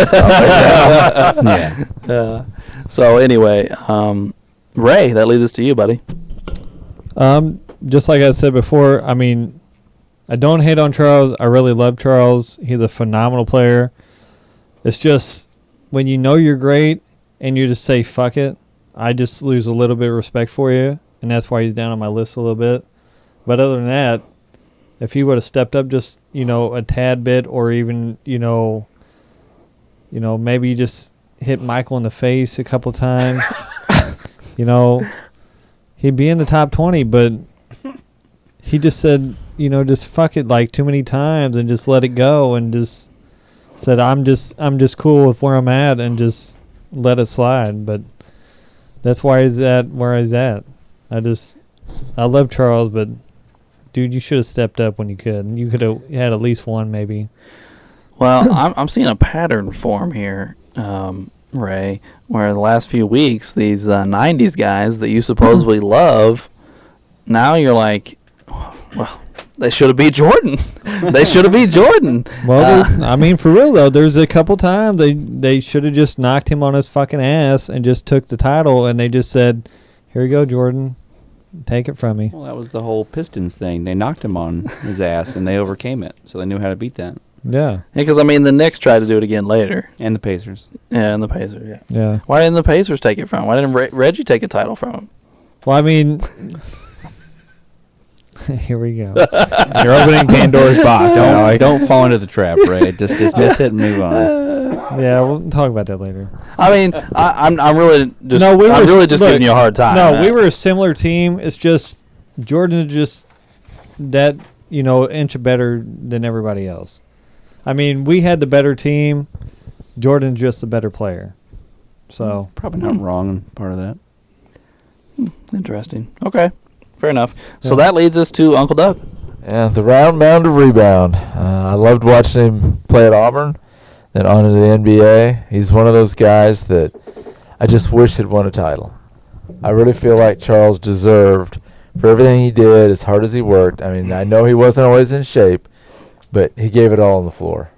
Yeah. So anyway, Ray, that leads us to you, buddy. Just like I said before, I mean, I don't hate on Charles. I really love Charles. He's a phenomenal player. It's just when you know you're great and you just say fuck it, I just lose a little bit of respect for you, and that's why he's down on my list a little bit. But other than that, if he would have stepped up just, a tad bit, or even, maybe just hit Michael in the face a couple times, he'd be in the top 20, but he just said, just fuck it like too many times and just let it go and just said, I'm just cool with where I'm at and just let it slide. But that's why he's at where he's at. I love Charles, but dude, you should have stepped up when you could. You could have had at least one, maybe. Well, I'm seeing a pattern form here, Ray, where the last few weeks, these 90s guys that you supposedly love, now you're like, well, they should have beat Jordan. They should have beat Jordan. Well, I mean, for real, though, there's a couple times they should have just knocked him on his fucking ass and just took the title, and they just said, here you go, Jordan. Take it from me. Well, that was the whole Pistons thing. They knocked him on his ass, and they overcame it, so they knew how to beat that. Yeah. Because, I mean, the Knicks tried to do it again later. And the Pacers. Yeah, and the Pacers, yeah. Yeah. Why didn't the Pacers take it from him? Why didn't Reggie take a title from him? Well, I mean, here we go. you're opening Pandora's box. Don't fall into the trap, Ray. Just dismiss it and move on. Yeah, we'll talk about that later. I mean, I'm really just No, I'm really just giving you a hard time. No, we were a similar team. It's just Jordan is just that, inch better than everybody else. I mean, we had the better team. Jordan's just the better player. So Probably not wrong in part of that. Interesting. Okay, fair enough. So that leads us to Uncle Doug. Yeah, the round mound of rebound. I loved watching him play at Auburn, then on to the NBA. He's one of those guys that I just wish had won a title. I really feel like Charles deserved for everything he did, as hard as he worked. I mean, I know he wasn't always in shape, but he gave it all on the floor.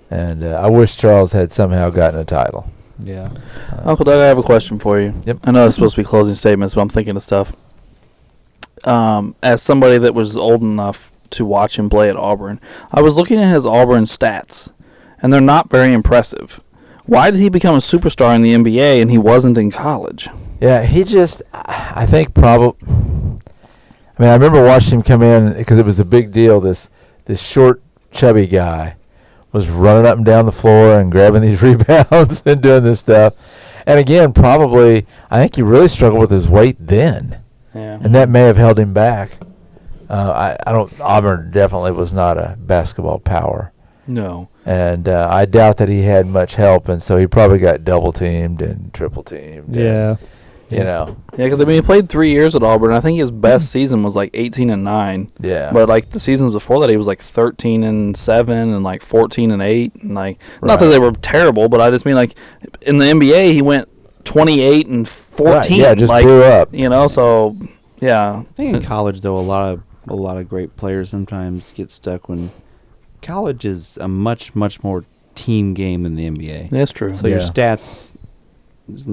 And I wish Charles had somehow gotten a title. yeah. Uncle Doug, I have a question for you. Yep. I know it's supposed to be closing statements, but I'm thinking of stuff. As somebody that was old enough to watch him play at Auburn, I was looking at his Auburn stats, and they're not very impressive. Why did he become a superstar in the NBA and he wasn't in college? Yeah, he just, I think probably, I remember watching him come in because it was a big deal. This short, chubby guy was running up and down the floor and grabbing these rebounds and doing this stuff. And again, probably, I think he really struggled with his weight then, Yeah. and that may have held him back. I don't. Auburn definitely was not a basketball power, No. and I doubt that he had much help, and so he probably got double teamed and triple teamed. Yeah. You know. Yeah, because I mean, he played 3 years at Auburn. I think his best season was like 18-9. Yeah. But like the seasons before that, he was like 13-7 and like 14-8. And like, not that Right. they were terrible, but I just mean like in the NBA, he went 28-14. Right, yeah, just like, blew up. You know, so yeah. I think in college though, a lot of great players sometimes get stuck when college is a much more team game than the NBA. That's true. So your Yeah. stats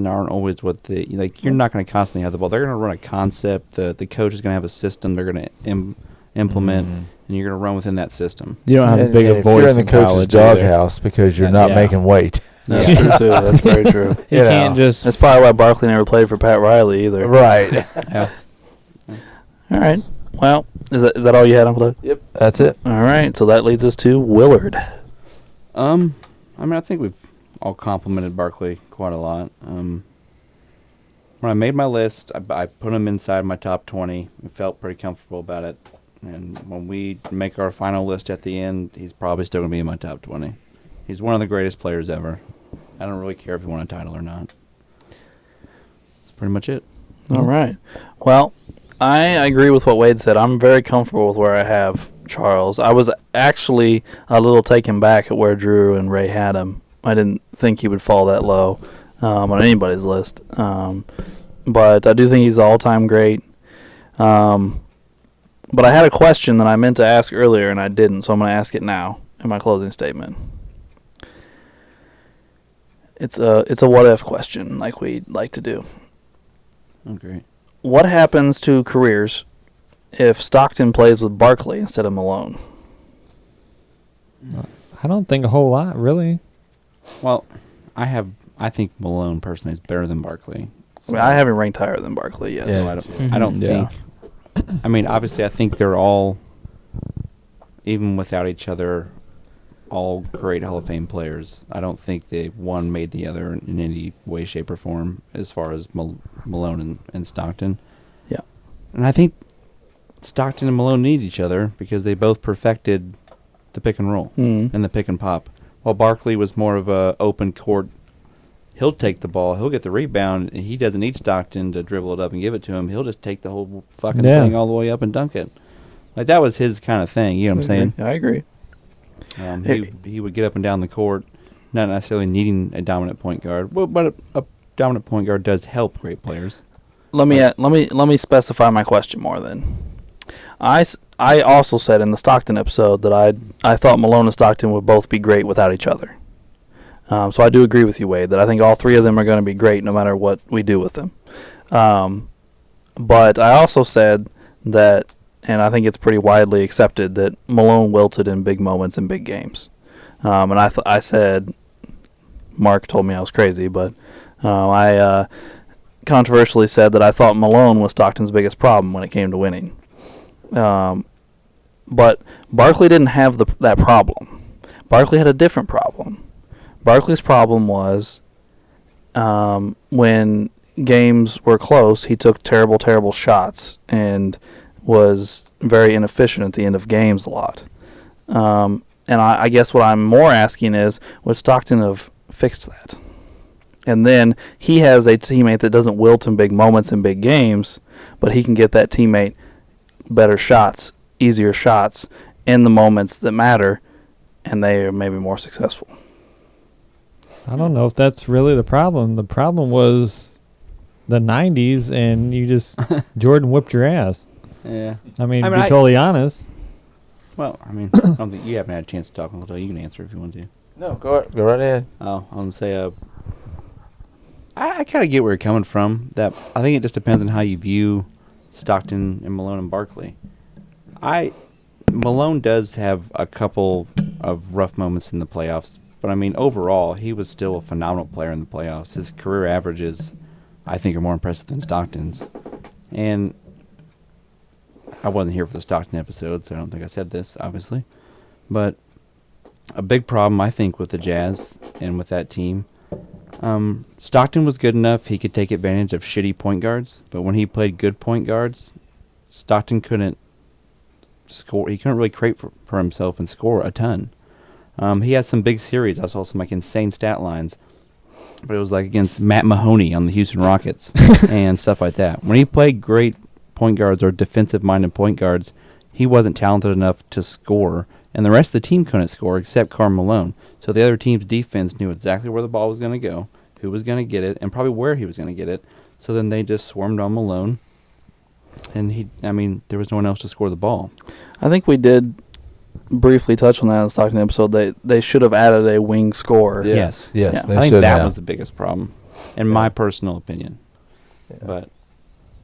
aren't always what you're not going to constantly have the ball. They're going to run a concept. The coach is going to have a system they're going to implement, Mhm. and you're going to run within that system. You don't have And a big if voice you're in the coach's college either. doghouse because you're not Yeah. making weight. That's true too. That's very true. You You know. can't just. That's probably why Barkley never played for Pat Riley either. Right. Yeah. All right. Well, is that all you had, Uncle Doug? Yep. That's it. All right. So that leads us to Willard. I mean, I think we've all complimented Barkley quite a lot. When I made my list, I put him inside my top 20. I felt pretty comfortable about it. And when we make our final list at the end, he's probably still going to be in my top 20. He's one of the greatest players ever. I don't really care if he won a title or not. That's pretty much it. All right. Well, I agree with what Wade said. I'm very comfortable with where I have Charles. I was actually a little taken back at where Drew and Ray had him. I didn't think he would fall that low on anybody's list. But I do think he's all-time great. But I had a question that I meant to ask earlier, and I didn't, so I'm going to ask it now in my closing statement. It's a what-if question, like we like to do. Oh, great. What happens to careers if Stockton plays with Barkley instead of Malone? I don't think a whole lot, really. Well, I think Malone personally is better than Barkley. I mean, I haven't ranked higher than Barkley yet. So Yeah. I don't Yeah. think. I mean, obviously, I think they're all, even without each other, all great Hall of Fame players. I don't think one made the other in any way, shape, or form as far as Malone and Stockton. Yeah. And I think Stockton and Malone need each other because they both perfected the pick and roll Mm. and the pick and pop. While Barkley was more of a open court, he'll take the ball, he'll get the rebound. He doesn't need Stockton to dribble it up and give it to him. He'll just take the whole fucking Yeah. thing all the way up and dunk it. Like that was his kind of thing. You know what I'm saying? I agree. He would get up and down the court, not necessarily needing a dominant point guard. Well, but a dominant point guard does help great players. Let me specify my question more then. I also said in the Stockton episode that I thought Malone and Stockton would both be great without each other. So I do agree with you, Wade, that I think all three of them are going to be great no matter what we do with them. But I also said that, and I think it's pretty widely accepted, that Malone wilted in big moments in big games. And I said, Mark told me I was crazy, but I controversially said that I thought Malone was Stockton's biggest problem when it came to winning. But Barkley didn't have that problem. Barkley had a different problem. Barkley's problem was when games were close, he took terrible shots and was very inefficient at the end of games a lot. And I guess what I'm more asking is, would Stockton have fixed that? And then he has a teammate that doesn't wilt in big moments in big games, but he can get that teammate better shots, easier shots in the moments that matter, and they are maybe more successful. I don't know if that's really the problem. The problem was the 90s, and you just Jordan whipped your ass. Yeah. I mean, I to mean, be totally honest. Well, I mean, I don't think you haven't had a chance to talk, Uncle. You can answer if you want to. No, go right ahead. Oh, I was going to say, I kind of get where you're coming from. That I think it just depends on how you view Stockton and Malone and Barkley. Malone does have a couple of rough moments in the playoffs, but I mean overall he was still a phenomenal player in the playoffs. His career averages, I think, are more impressive than Stockton's. And I wasn't here for the Stockton episode, so I don't think I said this, obviously. But a big problem, I think, with the Jazz and with that team Stockton was good enough he could take advantage of shitty point guards, but when he played good point guards, Stockton couldn't score. He couldn't really create for himself and score a ton. He had some big series. I saw some like insane stat lines, but it was like against Matt Mahoney on the Houston Rockets and stuff like that. When he played great point guards or defensive-minded point guards, he wasn't talented enough to score, and the rest of the team couldn't score except Karl Malone. So the other team's defense knew exactly where the ball was going to go, who was going to get it, and probably where he was going to get it. So then they just swarmed on Malone, and there was no one else to score the ball. I think we did briefly touch on that in the Stockton episode. They should have added a wing scorer. Yeah. Yes. Yes. Yeah. They I think should that have. was the biggest problem, in my personal opinion. Yeah. But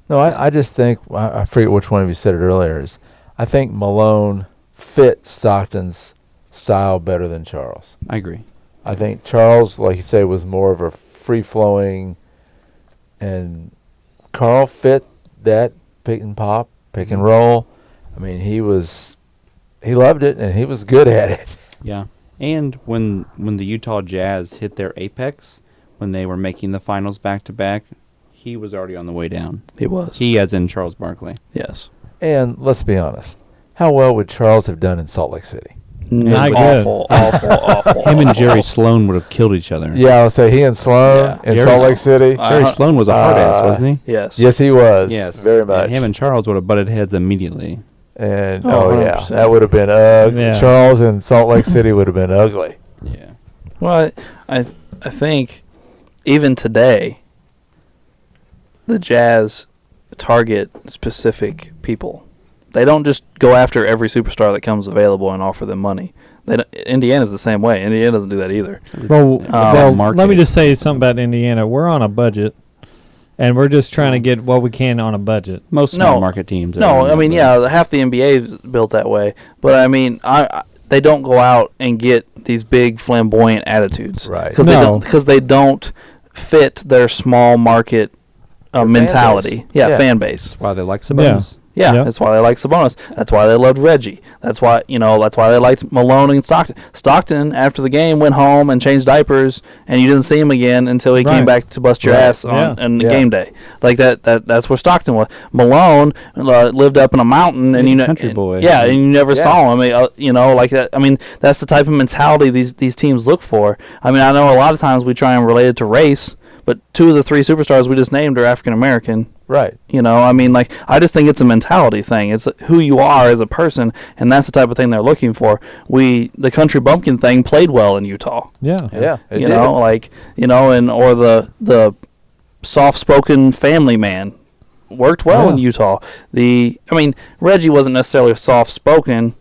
No, I just think, I forget which one of you said it earlier, is I think Malone fit Stockton's style better than Charles. I agree. I think Charles, like you say, was more of a free-flowing, and Carl fit that pick and pop, pick and roll. I mean, he loved it, and he was good at it. Yeah. And when the Utah Jazz hit their apex, when they were making the finals back-to-back, he was already on the way down. He was. He, as in Charles Barkley. Yes. And let's be honest, how well would Charles have done in Salt Lake City? Not Awful, awful. Him and Jerry Sloan would have killed each other. Yeah, I'll say he and Sloan Yeah. in Jerry's- Salt Lake City. Jerry Sloan was a hard ass, wasn't he? Yes. Yes, he was. Yes. Very much. And him and Charles would have butted heads immediately. And Oh, yeah, 100%. that would have been ugly. Yeah. Charles in Salt Lake City would have been ugly. Yeah. Well, I think even today, the Jazz target specific people. They don't just go after every superstar that comes available and offer them money. Indiana's the same way. Indiana doesn't do that either. Well, let me marketing. just say something about Indiana. We're on a budget, and we're just trying to get what we can on a budget. Most small market teams. No, I mean, yeah, half the NBA is built that way. But I mean, they don't go out and get these big flamboyant attitudes, Right. Because they don't fit their small market Their mentality. fan base. Yeah, Yeah. fan base. That's why they like Sabonis. Yeah, Yep. that's why they like Sabonis. That's why they loved Reggie. That's why they liked Malone and Stockton. Stockton, after the game, went home and changed diapers, and you didn't see him again until he came Right. back to bust your Right. ass on Yeah. game day. Like that's where Stockton was. Malone lived up in a mountain, and He's you a country boy. Yeah, and you never Yeah. saw him. Like that. I mean, that's the type of mentality these teams look for. I mean, I know a lot of times we try and relate it to race, but 2 of the 3 superstars we just named are African American. Right. I mean, like, I just think it's a mentality thing. It's who you are as a person, and that's the type of thing they're looking for. The country bumpkin thing played well in Utah. Yeah. Yeah. It You did. know, like, or the soft-spoken family man worked well in Yeah. Utah. Reggie wasn't necessarily soft-spoken,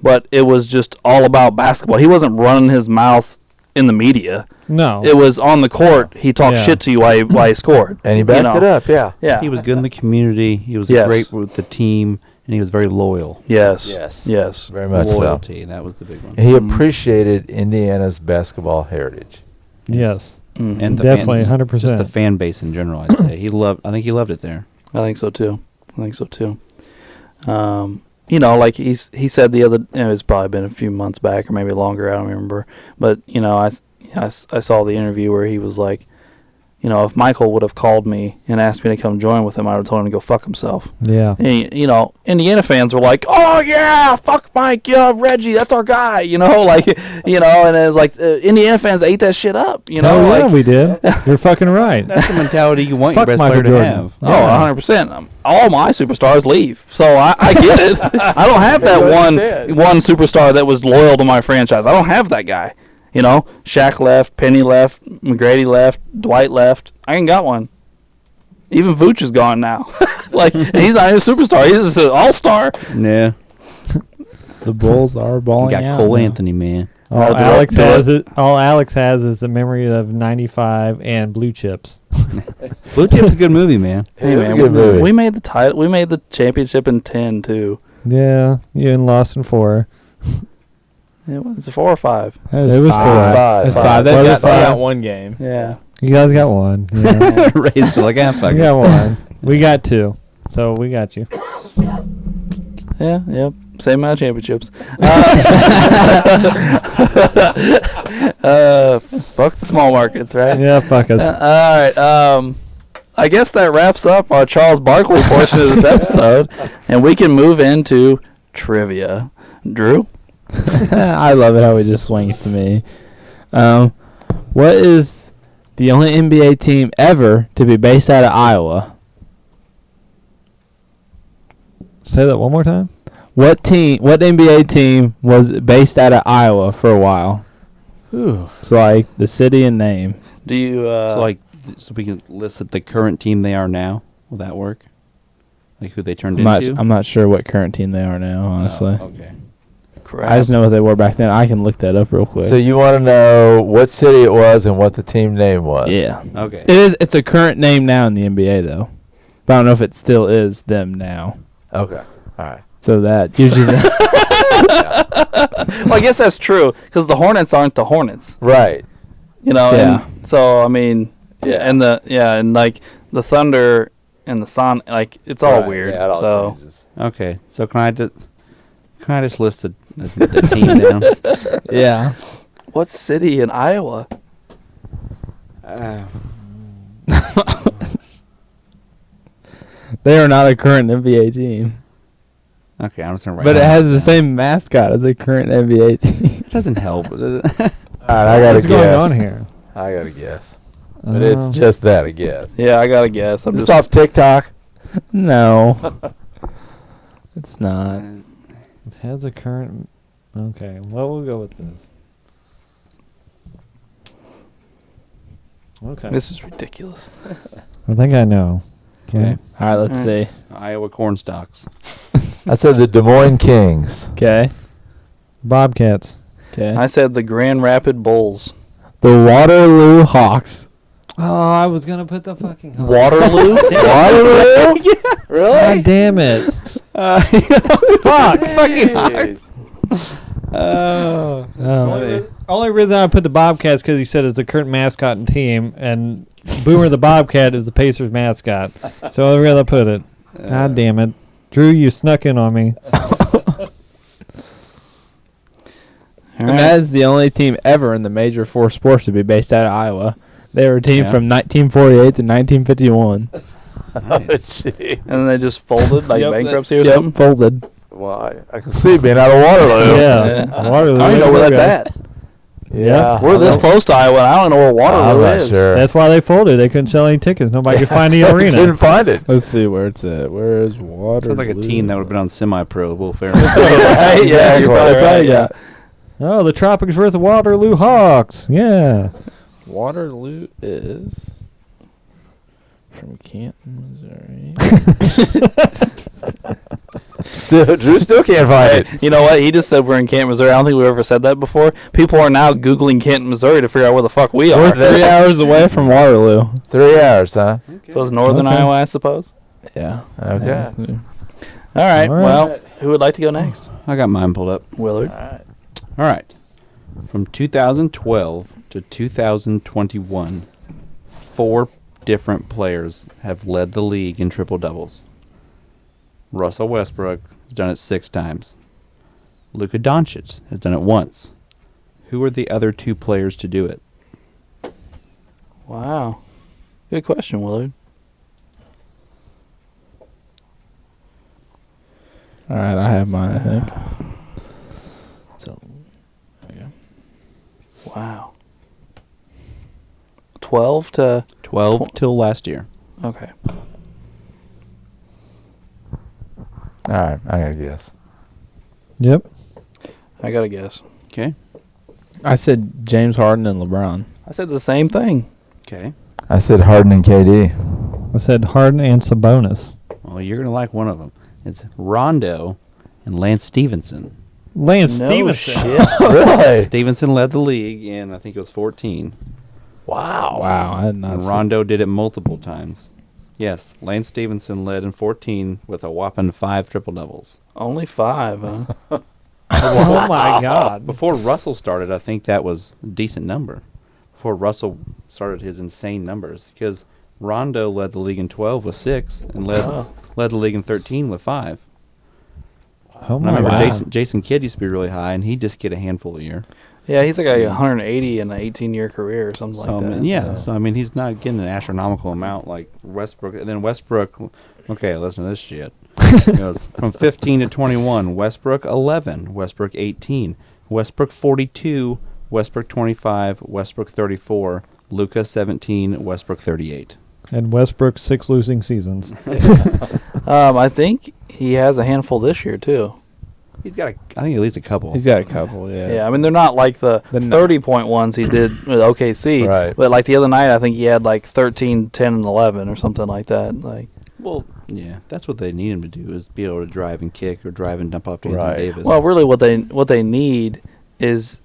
but it was just all about basketball. He wasn't running his mouth in the media. No. It was on the court. He talked Yeah. shit to you while he scored. And he backed it up. Yeah. Yeah. He was good in the community. He was Yes. great with the team, and he was very loyal. Yes. Yes. Yes. Very much so. Loyalty, that was the big one. And he Mhm. appreciated Indiana's basketball heritage. yes. Mhm. And the Definitely, fans, 100%. Just the fan base in general, I'd say. I think he loved it there. I think so too. Like he said the other, it's probably been a few months back or maybe longer, I don't remember. But I saw the interview where he was like, if Michael would have called me and asked me to come join with him, I would have told him to go fuck himself. Yeah. And, Indiana fans were like, oh yeah, fuck Mike, yeah, Reggie, that's our guy, and it was like Indiana fans ate that shit up, Oh, yeah, we did. You're fucking right. That's the mentality you want your Fuck best Michael player to Jordan. have. Oh, 100%. All my superstars leave, so I get it. I don't have that You one understand. superstar that was loyal to my franchise. I don't have that guy. Shaq left, Penny left, McGrady left, Dwight left. I ain't got one. Even Vooch is gone now. And he's not even a superstar. He's just an all-star. Yeah. The Bulls are You balling got out. Cole now. Anthony, man. All Alex has is the memory of 95 and Blue Chips. Blue Chip's a good movie, man. It was a good movie. We made the title. We made the championship in 10 too. Yeah, you and lost in 4. It was 4 or 5. It was, It was five. five. It was Five. five. They Was it got five? one game. Yeah. You guys got 1. Yeah. Raised to like, fuck We it. got 1. We got 2. So we got you. Yeah, yep. Same amount of championships. Fuck the small markets, right? Yeah, fuck us. All right. I guess that wraps up our Charles Barkley portion of this episode, and we can move into trivia. Drew? I love it how we just swing it to me. What is the only NBA team ever to be based out of Iowa? Say that one more time. What NBA team was based out of Iowa for a while? Ooh. So like the city and name. Do you So we can list the current team they are now. Will that work? Like who they turned I'm into? not sure what current team they are now, honestly. Oh, okay. crap? I just know what they were back then. I can look that up real quick. So you want to know what city it was and what the team name was? Yeah. Okay. It's a current name now in the NBA though. But I don't know if it still is them now. Okay. All right. So that gives you the Well, I guess that's true because the Hornets aren't the Hornets, Right. you know. Yeah. And so I mean, Yeah. and like the Thunder and the Sun, like it's all Right, weird. yeah, it all so changes. Okay. So can I just list the team down? yeah. what city in Iowa? They are not a current NBA team. Okay, I'm just gonna write. But it that has the down. same mascot as a current NBA team. It doesn't help. All right, I got to What's going guess. on here? I got to guess. But it's just that, a guess. Yeah, I gotta guess. I'm Is this just off TikTok? No. It's not. It has a current. Okay, well, we'll go with this. Okay. This is ridiculous. I think I know. Okay. All right, let's see. Iowa Cornstalks. I said the Des Moines Kings. Okay. Bobcats. Okay. I said the Grand Rapid Bulls. The Waterloo Hawks. Oh, I was gonna put the fucking Waterloo. Waterloo? Really? God damn it! Fuck. Fucking Hawks. Oh. Only reason I put the Bobcats because he said it's the current mascot and team, and Boomer the Bobcat is the Pacers mascot. So I'd rather put it. God damn it, Drew! You snuck in on me. And that is the only team ever in the major four sports to be based out of Iowa. They were a team Yeah. from 1948 to 1951. Oh, gee. And then they just folded like Yep, bankruptcy or Yep, something. folded. Well, I can see being out of Waterloo. Yeah. Waterloo. I don't even know where that's at. Yeah. We're this close to Iowa. I don't know where I'm Waterloo not is. sure. That's why they folded. They couldn't sell any tickets. Nobody could find the Couldn't arena. find it. Let's see where it's at. Where is Waterloo? Sounds like a team that would have been on semi-pro. Will Ferrell. Right? Yeah, you're probably right. Yeah. Oh, the Tropics versus the Waterloo Hawks. Yeah. Waterloo is from Canton, Missouri. Drew still can't find it. You know what? He just said we're in Canton, Missouri. I don't think we've ever said that before. People are now Googling Canton, Missouri to figure out where the fuck we are. We're 3 hours away from Waterloo. 3 hours, huh? So it's northern Okay. Iowa, I suppose. Yeah. Okay. All right. All right. Well, who would like to go next? I got mine pulled up. Willard. All right. From 2012 to 2021, 4 different players have led the league in triple doubles. Russell Westbrook has done it 6 times. Luka Doncic has done it once. Who are the other 2 players to do it? Wow. Good question, Willard. All right, I have mine, I think. So, Wow. 12 to... 12 till last year. Okay. All right, I gotta guess. Yep. I got to guess. Okay. I said James Harden and LeBron. I said the same thing. Okay. I said Harden and KD. I said Harden and Sabonis. Well, you're going to like one of them. It's Rondo and Lance Stevenson. Lance No Stevenson. shit. Really? Stevenson led the league in, I think it was 14. Wow. Wow, I had not And seen- Rondo did it multiple times. Yes, Lance Stevenson led in 14 with a whopping 5 triple doubles. Only 5, huh? Oh my God. Before Russell started, I think that was a decent number. Before Russell started his insane numbers, because Rondo led the league in 12 with 6 and led the league in 13 with 5. Oh I my remember God. Jason Kidd used to be really high, and he just get a handful a year. Yeah, he's like a 180 in an 18-year career or something So, like that. yeah, so I mean, he's not getting an astronomical amount like Westbrook. And then Westbrook, okay, listen to this shit. It goes from 15 to 21, Westbrook 11, Westbrook 18, Westbrook 42, Westbrook 25, Westbrook 34, Luka 17, Westbrook 38. And Westbrook 6 losing seasons. I think he has a handful this year too. He's got, I think, at least a couple. He's got a couple, Yeah, I mean they're not like the They're not. 30-point ones he did with OKC, Right. but like the other night I think he had like 13, 10, and 11 or something like that. Like, Well, yeah, that's what they need him to do, is be able to drive and kick or drive and dump off to Anthony Right. Davis. well, really what they need is,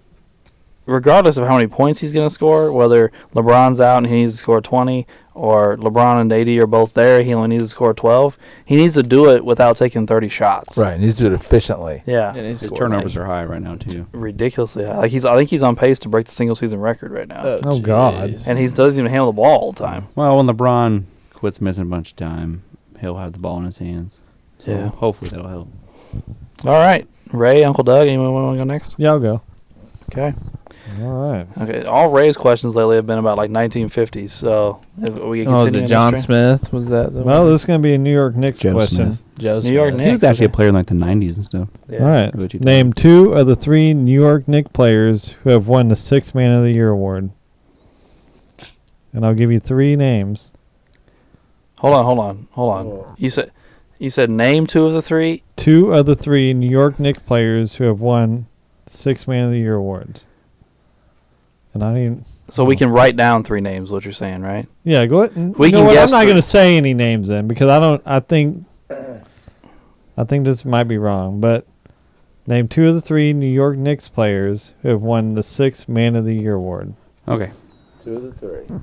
regardless of how many points he's going to score, whether LeBron's out and he needs to score 20, or LeBron and AD are both there, he only needs to score 12. He needs to do it without taking 30 shots. Right. He needs to do it efficiently. Yeah. his turnovers are high right now too. Ridiculously high. Like I think he's on pace to break the single season record right now. Oh, God. jeez. And he doesn't even handle the ball all the time. Well, when LeBron quits missing a bunch of time, he'll have the ball in his hands. So Yeah. hopefully that'll help. All right. Ray, Uncle Doug, anyone want to go next? Yeah, I'll go. Okay. All right. Okay. All Ray's questions lately have been about like 1950s. So if we Oh, was continue it in John this Smith? Was that the Well, one? this is going to be a New York Knicks Joe question. Smith. Joe New York Smith. Knicks. He was actually a okay. player in like the 90s and stuff. Yeah. All right. Really 2000. Name 2 of the 3 New York Knicks players who have won the Sixth Man of the Year award. And I'll give you 3 names. Hold on. You said name 2 of the 3. 2 of the 3 New York Knicks players who have won Sixth Man of the Year awards. And I didn't. So we can write down 3 names. What you're saying, right? Yeah, go ahead. And, We you know can what? guess I'm not 3. going to say any names then because I think this might be wrong. But name 2 of the 3 New York Knicks players who have won the Sixth Man of the Year award. Okay. 2 of the 3.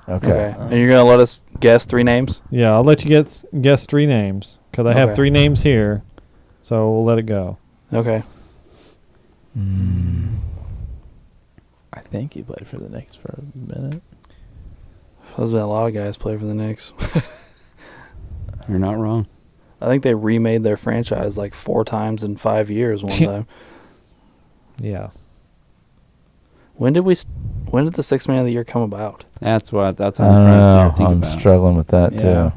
Okay. And you're gonna let us guess 3 names. Yeah, I'll let you guess 3 names because I have Okay. 3 names here. So we'll let it go. Okay. I think he played for the Knicks for a minute. There's been a lot of guys play for the Knicks. You're not wrong. I think they remade their franchise like 4 times in 5 years one time. Yeah. When did the Sixth Man of the Year come about? That's what I I'm don't trying know. to think I'm about. struggling with that, Yeah. too.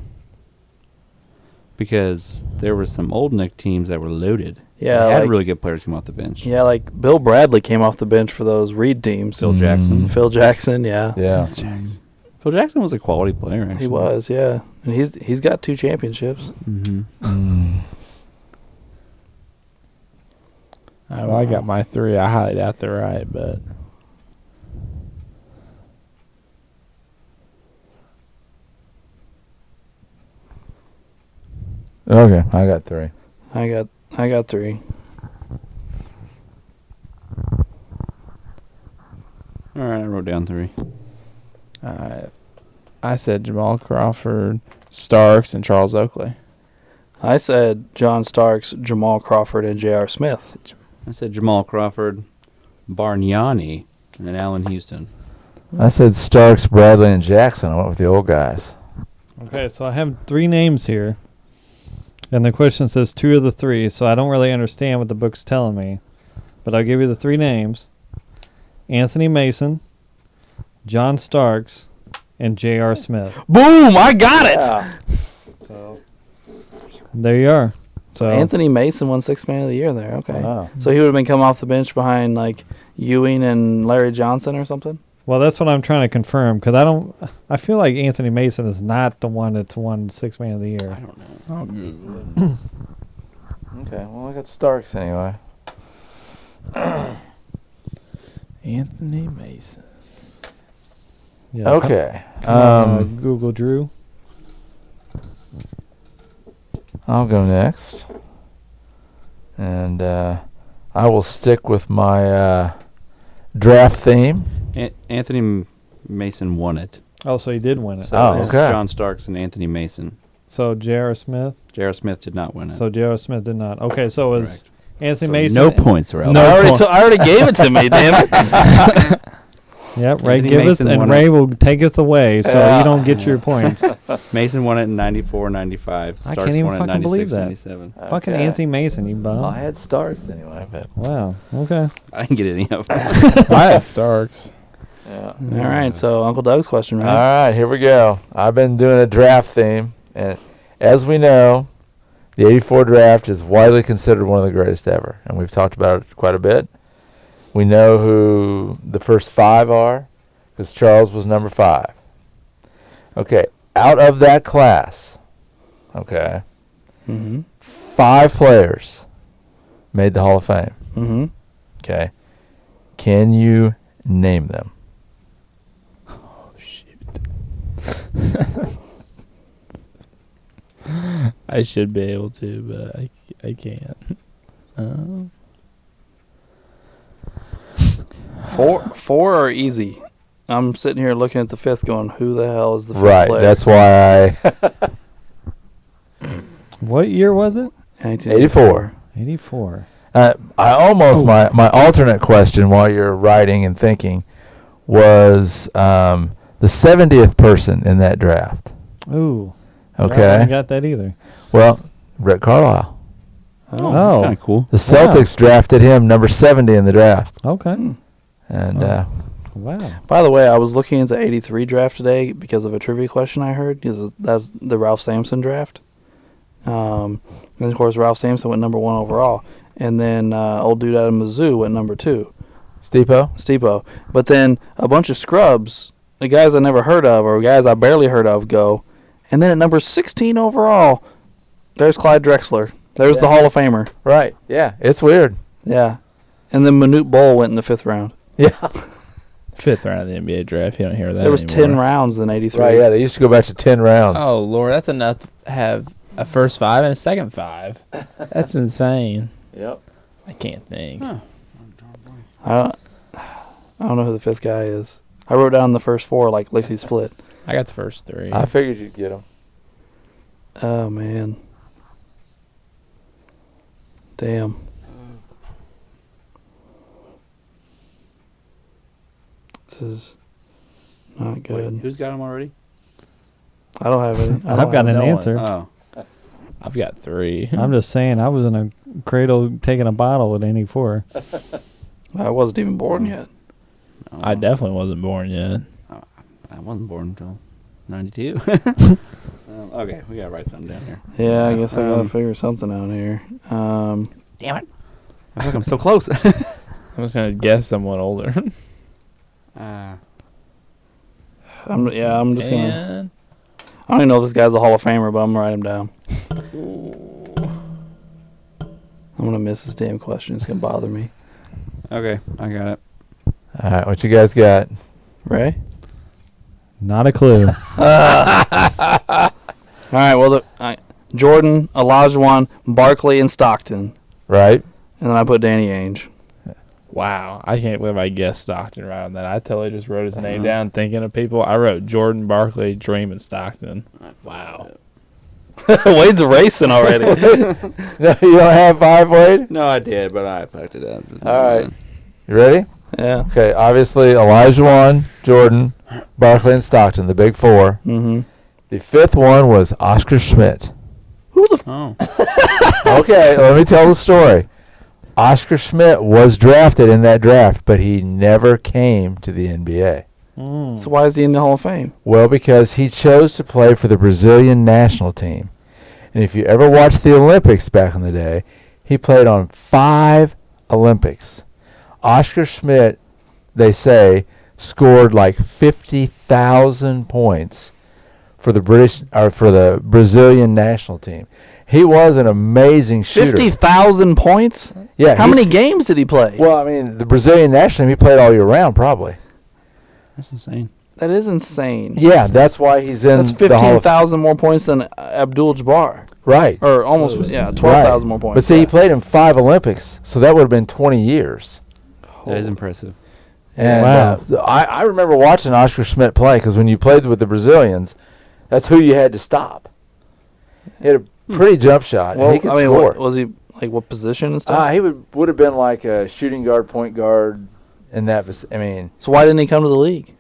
Because there were some old Knick teams that were loaded. Yeah, They had like, really good players come off the bench. yeah, like Bill Bradley came off the bench for those Reed teams. Phil Jackson. Mhm. Phil Jackson, yeah. Yeah. Phil Jackson was a quality player, actually. He was, yeah. And he's got 2 championships. Mm-hmm. All right, well, I got my 3. I highly doubt they're right, but Okay, I got 3. I got 3. All right, I wrote down 3. I said Jamal Crawford, Starks, and Charles Oakley. I said John Starks, Jamal Crawford, and J.R. Smith. I said Jamal Crawford, Bargnani, and Allen Houston. I said Starks, Bradley, and Jackson. I went with the old guys. Okay, so I have 3 names here. And the question says 2 of the 3, so I don't really understand what the book's telling me. But I'll give you the 3 names. Anthony Mason, John Starks, and J.R. Smith. Boom! I got it! So there you are. So Anthony Mason won Sixth Man of the Year there. Okay. Wow. So he would have been coming off the bench behind like Ewing and Larry Johnson or something? well, that's what I'm trying to confirm because I feel like Anthony Mason is not the one that's won Sixth Man of the Year. I don't know. I'll Google it. Okay, well, I got Starks anyway. Anthony Mason. Yeah, Okay. Google Drew. I'll go next. And I will stick with my draft theme. Anthony Mason won it. Oh, so he did win it. So Oh, it's okay. John Starks and Anthony Mason. So J.R. Smith. J.R. Smith did not win it. So J.R. Smith did not. Okay, so it was Correct. Anthony So Mason. no points, Ralph. No. I already gave it to me, damn it. Yep, Ray Anthony give us, Mason and won Ray it. will take us away, so Yeah. you don't get your points. Mason won it in 94, 95. I Starks can't even won it in fucking believe 96, that. 97. Fucking Okay. Nancy Mason, you bum. Well, I had Starks anyway, but Wow. Okay. I didn't get any of them. I had Starks. yeah. All right, so Uncle Doug's question, All right? right, here we go. I've been doing a draft theme, and as we know, the '84 draft is widely considered one of the greatest ever, and we've talked about it quite a bit. We know who the first 5 are, because Charles was number 5. Okay, out of that class, okay, Mm-hmm. 5 players made the Hall of Fame. Mm-hmm. Okay, can you name them? Oh, shit. I should be able to, but I can't. Four are easy. I'm sitting here looking at the fifth going, who the hell is the fifth Right, player? that's why What year was it? 84. 84. I almost my alternate question while you're writing and thinking was the 70th person in that draft. Ooh. I Okay. haven't got that either. Well, Rick Carlisle. Oh. Oh. Kind of cool. The Celtics drafted him number 70 in the draft, Okay. and Wow. By the way, I was looking at the 83 draft today because of a trivia question I heard. Because that's the Ralph Sampson draft. And of course, Ralph Sampson went number 1 overall. And then old dude out of Mizzou went number 2, Steepo. But then a bunch of scrubs, the guys I never heard of or guys I barely heard of, go. And then at number 16 overall, there's Clyde Drexler. There's the Hall of Famer. right, yeah, it's weird. Yeah. And then Manute Bol went in the 5th round. Yeah, 5th round of the NBA draft. You don't hear that There was anymore. 10 rounds in 83. right, yeah. They used to go back to 10 rounds. Oh, Lord. That's enough to have a first 5 and a second 5. That's insane. Yep. I can't think. Huh. I don't know who the 5th guy is. I wrote down the first 4 like lickety split. I got the first 3. I figured you'd get him. Oh, man. Damn. This is not good. Wait, who's got them already? I don't have any. I've got an no one. answer. Oh. I've got 3. I'm just saying, I was in a cradle taking a bottle at 84. I wasn't even born yet. I definitely wasn't born yet. I wasn't born until 92. Okay, we gotta write something down here. Yeah, I guess I gotta Um, figure something out here. Damn it! I feel like I'm so close. I'm just going to guess someone older. I'm just gonna. And I don't even know if this guy's a Hall of Famer, but I'm gonna write him down. I'm gonna miss this damn question. It's gonna bother me. Okay, I got it. All right, what you guys got? Ray? Not a clue. All right. Well, Jordan, Olajuwon, Barkley, and Stockton, Right? and then I put Danny Ainge. wow, I can't believe I guessed Stockton right on that. I totally just wrote his name down thinking of people. I wrote Jordan, Barkley, Dream, and Stockton. Wow. Wade's racing already. No, you don't have 5, Wade? No, I did, but I fucked it up. All right. You ready? Yeah. Okay, obviously Olajuwon, Jordan, Barkley, and Stockton, the big 4. Mm-hmm. The 5th one was Oscar Schmidt. Who the? Oh. Okay, let me tell the story. Oscar Schmidt was drafted in that draft, but he never came to the NBA. So why is he in the Hall of Fame? Well, because he chose to play for the Brazilian national team. And if you ever watched the Olympics back in the day, he played on 5 Olympics. Oscar Schmidt, they say, scored like 50,000 points for the Brazilian national team. He was an amazing shooter. 50,000 points? Yeah. How many games did he play? Well, I mean, the Brazilian national team, he played all year round, probably. That's insane. That is insane. Yeah, that's why he's in That's the Hall of 15,000 more points than Abdul-Jabbar. Right. Or almost, 12,000 more points. But see, he Yeah. played in 5 Olympics, so that would have been 20 years. That is impressive. And Wow. I remember watching Oscar Schmidt play because when you played with the Brazilians, that's who you had to stop. He had a pretty jump shot. Well, And he could I mean, score. was he, like, what position and stuff? He would have been like a shooting guard, point guard, in that. I mean, So why didn't he come to the league?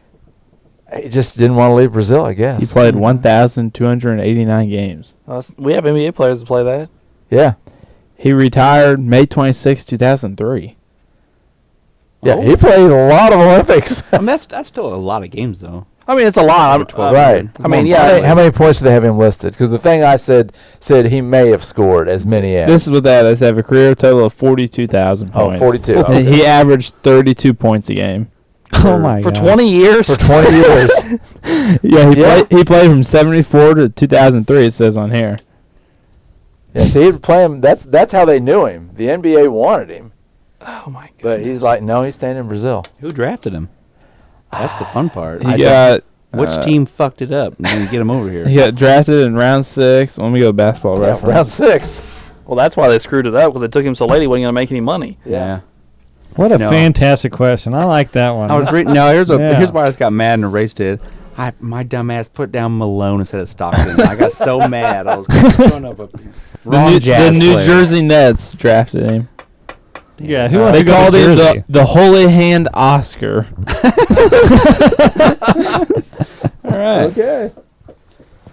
he just didn't want to leave Brazil, I guess. He played 1,289 games. We have NBA players that play that. Yeah. He retired May 26, 2003. Yeah, Oh. he played a lot of Olympics. I mean, that's still a lot of games, though. I mean, it's a lot. Over 12, right. I mean, yeah. How many points do they have him listed? Because the thing I said he may have scored as many as. This is what that is. They have a career total of 42,000 Oh, points. 42. And Okay. he averaged 32 points a game. Oh my For gosh. 20 years? For 20 years. Yeah, he played from 74 to 2003, it says on here. Yeah, see, he'd play him. That's how they knew him. The NBA wanted him. Oh, my God. But he's like, no, he's staying in Brazil. Who drafted him? That's the fun part. He got Which team fucked it up? And then get him over here. he got drafted in round 6. Let me go basketball reference. Round 6. Well, that's why they screwed it up, because they took him so late he wasn't going to make any money. Yeah. What a No. fantastic question. I like that one. I was reading. No, Yeah. here's why I just got mad and erased it. My dumb ass put down Malone instead of Stockton. I got so mad. I was like, son of a wrong The jazz New player. Jersey Nets drafted him. Yeah, who wants They to go called to him Jersey? the Holy Hand Oscar. All right. Okay.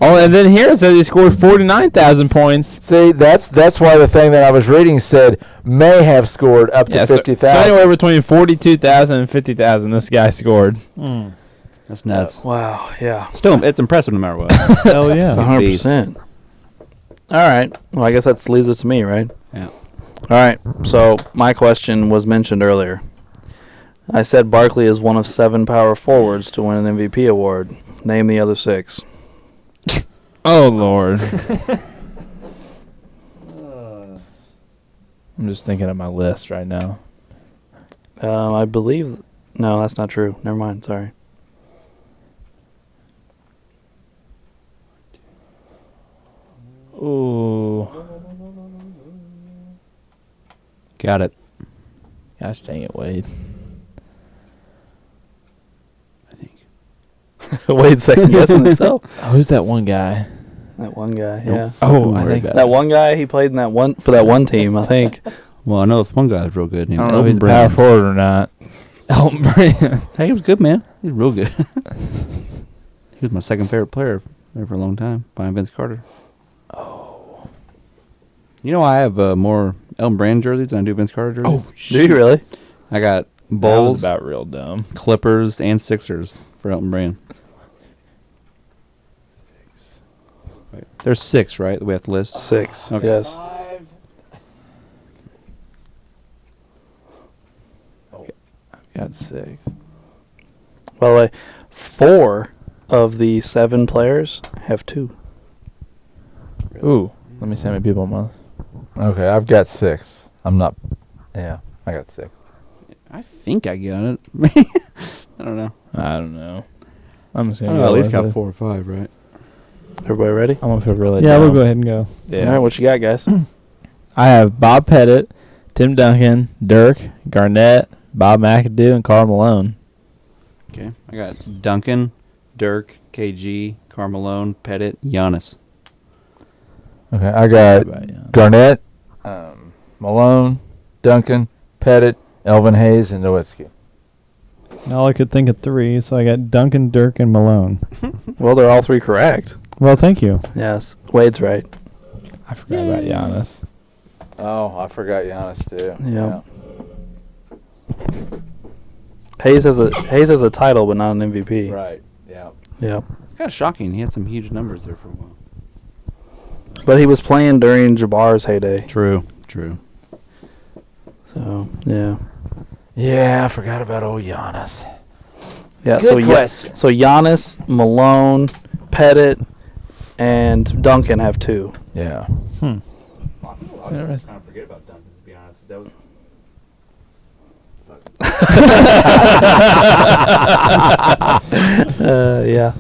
Oh, and then here it says he scored 49,000 points. See, that's why the thing that I was reading said may have scored up to Yeah, 50,000. so anywhere between 42,000 and 50,000, this guy scored. Mm. That's nuts. Wow, yeah. Still, it's impressive no matter what. Hell yeah. 100%. All right. Well, I guess that leaves it to me, right? Yeah. All right. So my question was mentioned earlier. I said Barkley is one of 7 power forwards to win an MVP award. Name the other 6. Oh, Lord. I'm just thinking of my list right now. I believe... No, that's not true. Never mind. Sorry. Ooh. Got it. Gosh dang it, Wade. I think. Wait a second. Guessing himself. Oh, who's that one guy? That one guy, yeah. Oh, I think That one guy, he played in that one for that one team, I think. Well, I know this one guy's real good. I Named don't know if Elton he's a Brand. power forward or not. Elton Brand. Hey, he was good, man. He's real good. He was my second favorite player there for a long time, behind Vince Carter. Oh. You know, I have more Elton Brand jerseys than I do Vince Carter jerseys. Do you really? I got That was Bulls, about real dumb. Clippers, and Sixers for Elton Brand. Right. There's 6, right, that we have to list? 6. Okay. Yes. Got 6. By the way, 4 of the 7 players have 2. Ooh. Let me see how many people I'm on. Okay, I've got 6. I'm not. Yeah, I got 6. I think I got it. I don't know. I don't know. I'm just I gonna don't know, go at least with got it. 4 or 5, right? Everybody ready? I'm gonna feel really Yeah, dumb. we'll go ahead and go. Yeah. All right, what you got, guys? I have Bob Pettit, Tim Duncan, Dirk, Garnett, Bob McAdoo, and Karl Malone. Okay. I got Duncan, Dirk, KG, Carmelone, Pettit, Giannis. Okay, I got About Giannis. Garnett, Malone, Duncan, Pettit, Elvin Hayes, and Nowitzki. All I could think of 3, so I got Duncan, Dirk, and Malone. Well, they're all 3 correct. Well, thank you. Yes. Wade's right. I forgot about Giannis. Oh, I forgot Giannis too. Yeah. Hayes has a title, but not an MVP. Right. Yeah. Yeah. It's kind of shocking. He had some huge numbers there for a while. But he was playing during Jabbar's heyday. True. So, yeah. Yeah, I forgot about old Giannis. Yeah, Good question. So Giannis, Malone, Pettit, and Duncan have 2. Yeah. Hmm. I was kind of forget about Duncan, to be honest. That was Yeah.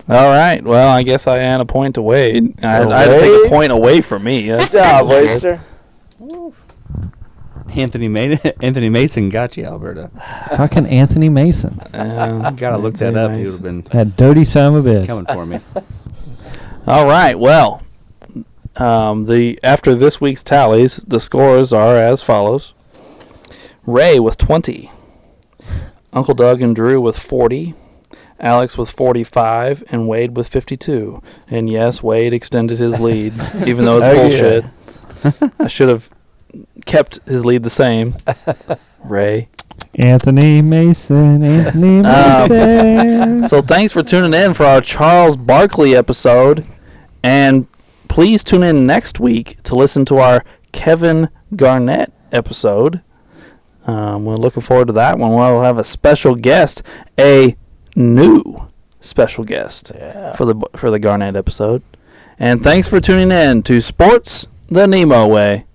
All right. Well, I guess I had a point to Wade. I had to Wade? take a point away from me. Good job, Waster. Anthony Mason got you, Alberta. Fucking Anthony Mason. I gotta look that up. He would have been That dirty son of a bitch. coming for me. All right. Well, after this week's tallies, the scores are as follows: Ray with 20, Uncle Doug and Drew with 40. Alex with 45, and Wade with 52. And yes, Wade extended his lead, even though it's bullshit. I should have kept his lead the same. Ray. Anthony Mason. So thanks for tuning in for our Charles Barkley episode. And please tune in next week to listen to our Kevin Garnett episode. We're looking forward to that one. We'll have a special guest, a new special guest for the Garnett episode. And thanks for tuning in to Sports the NEMO Way.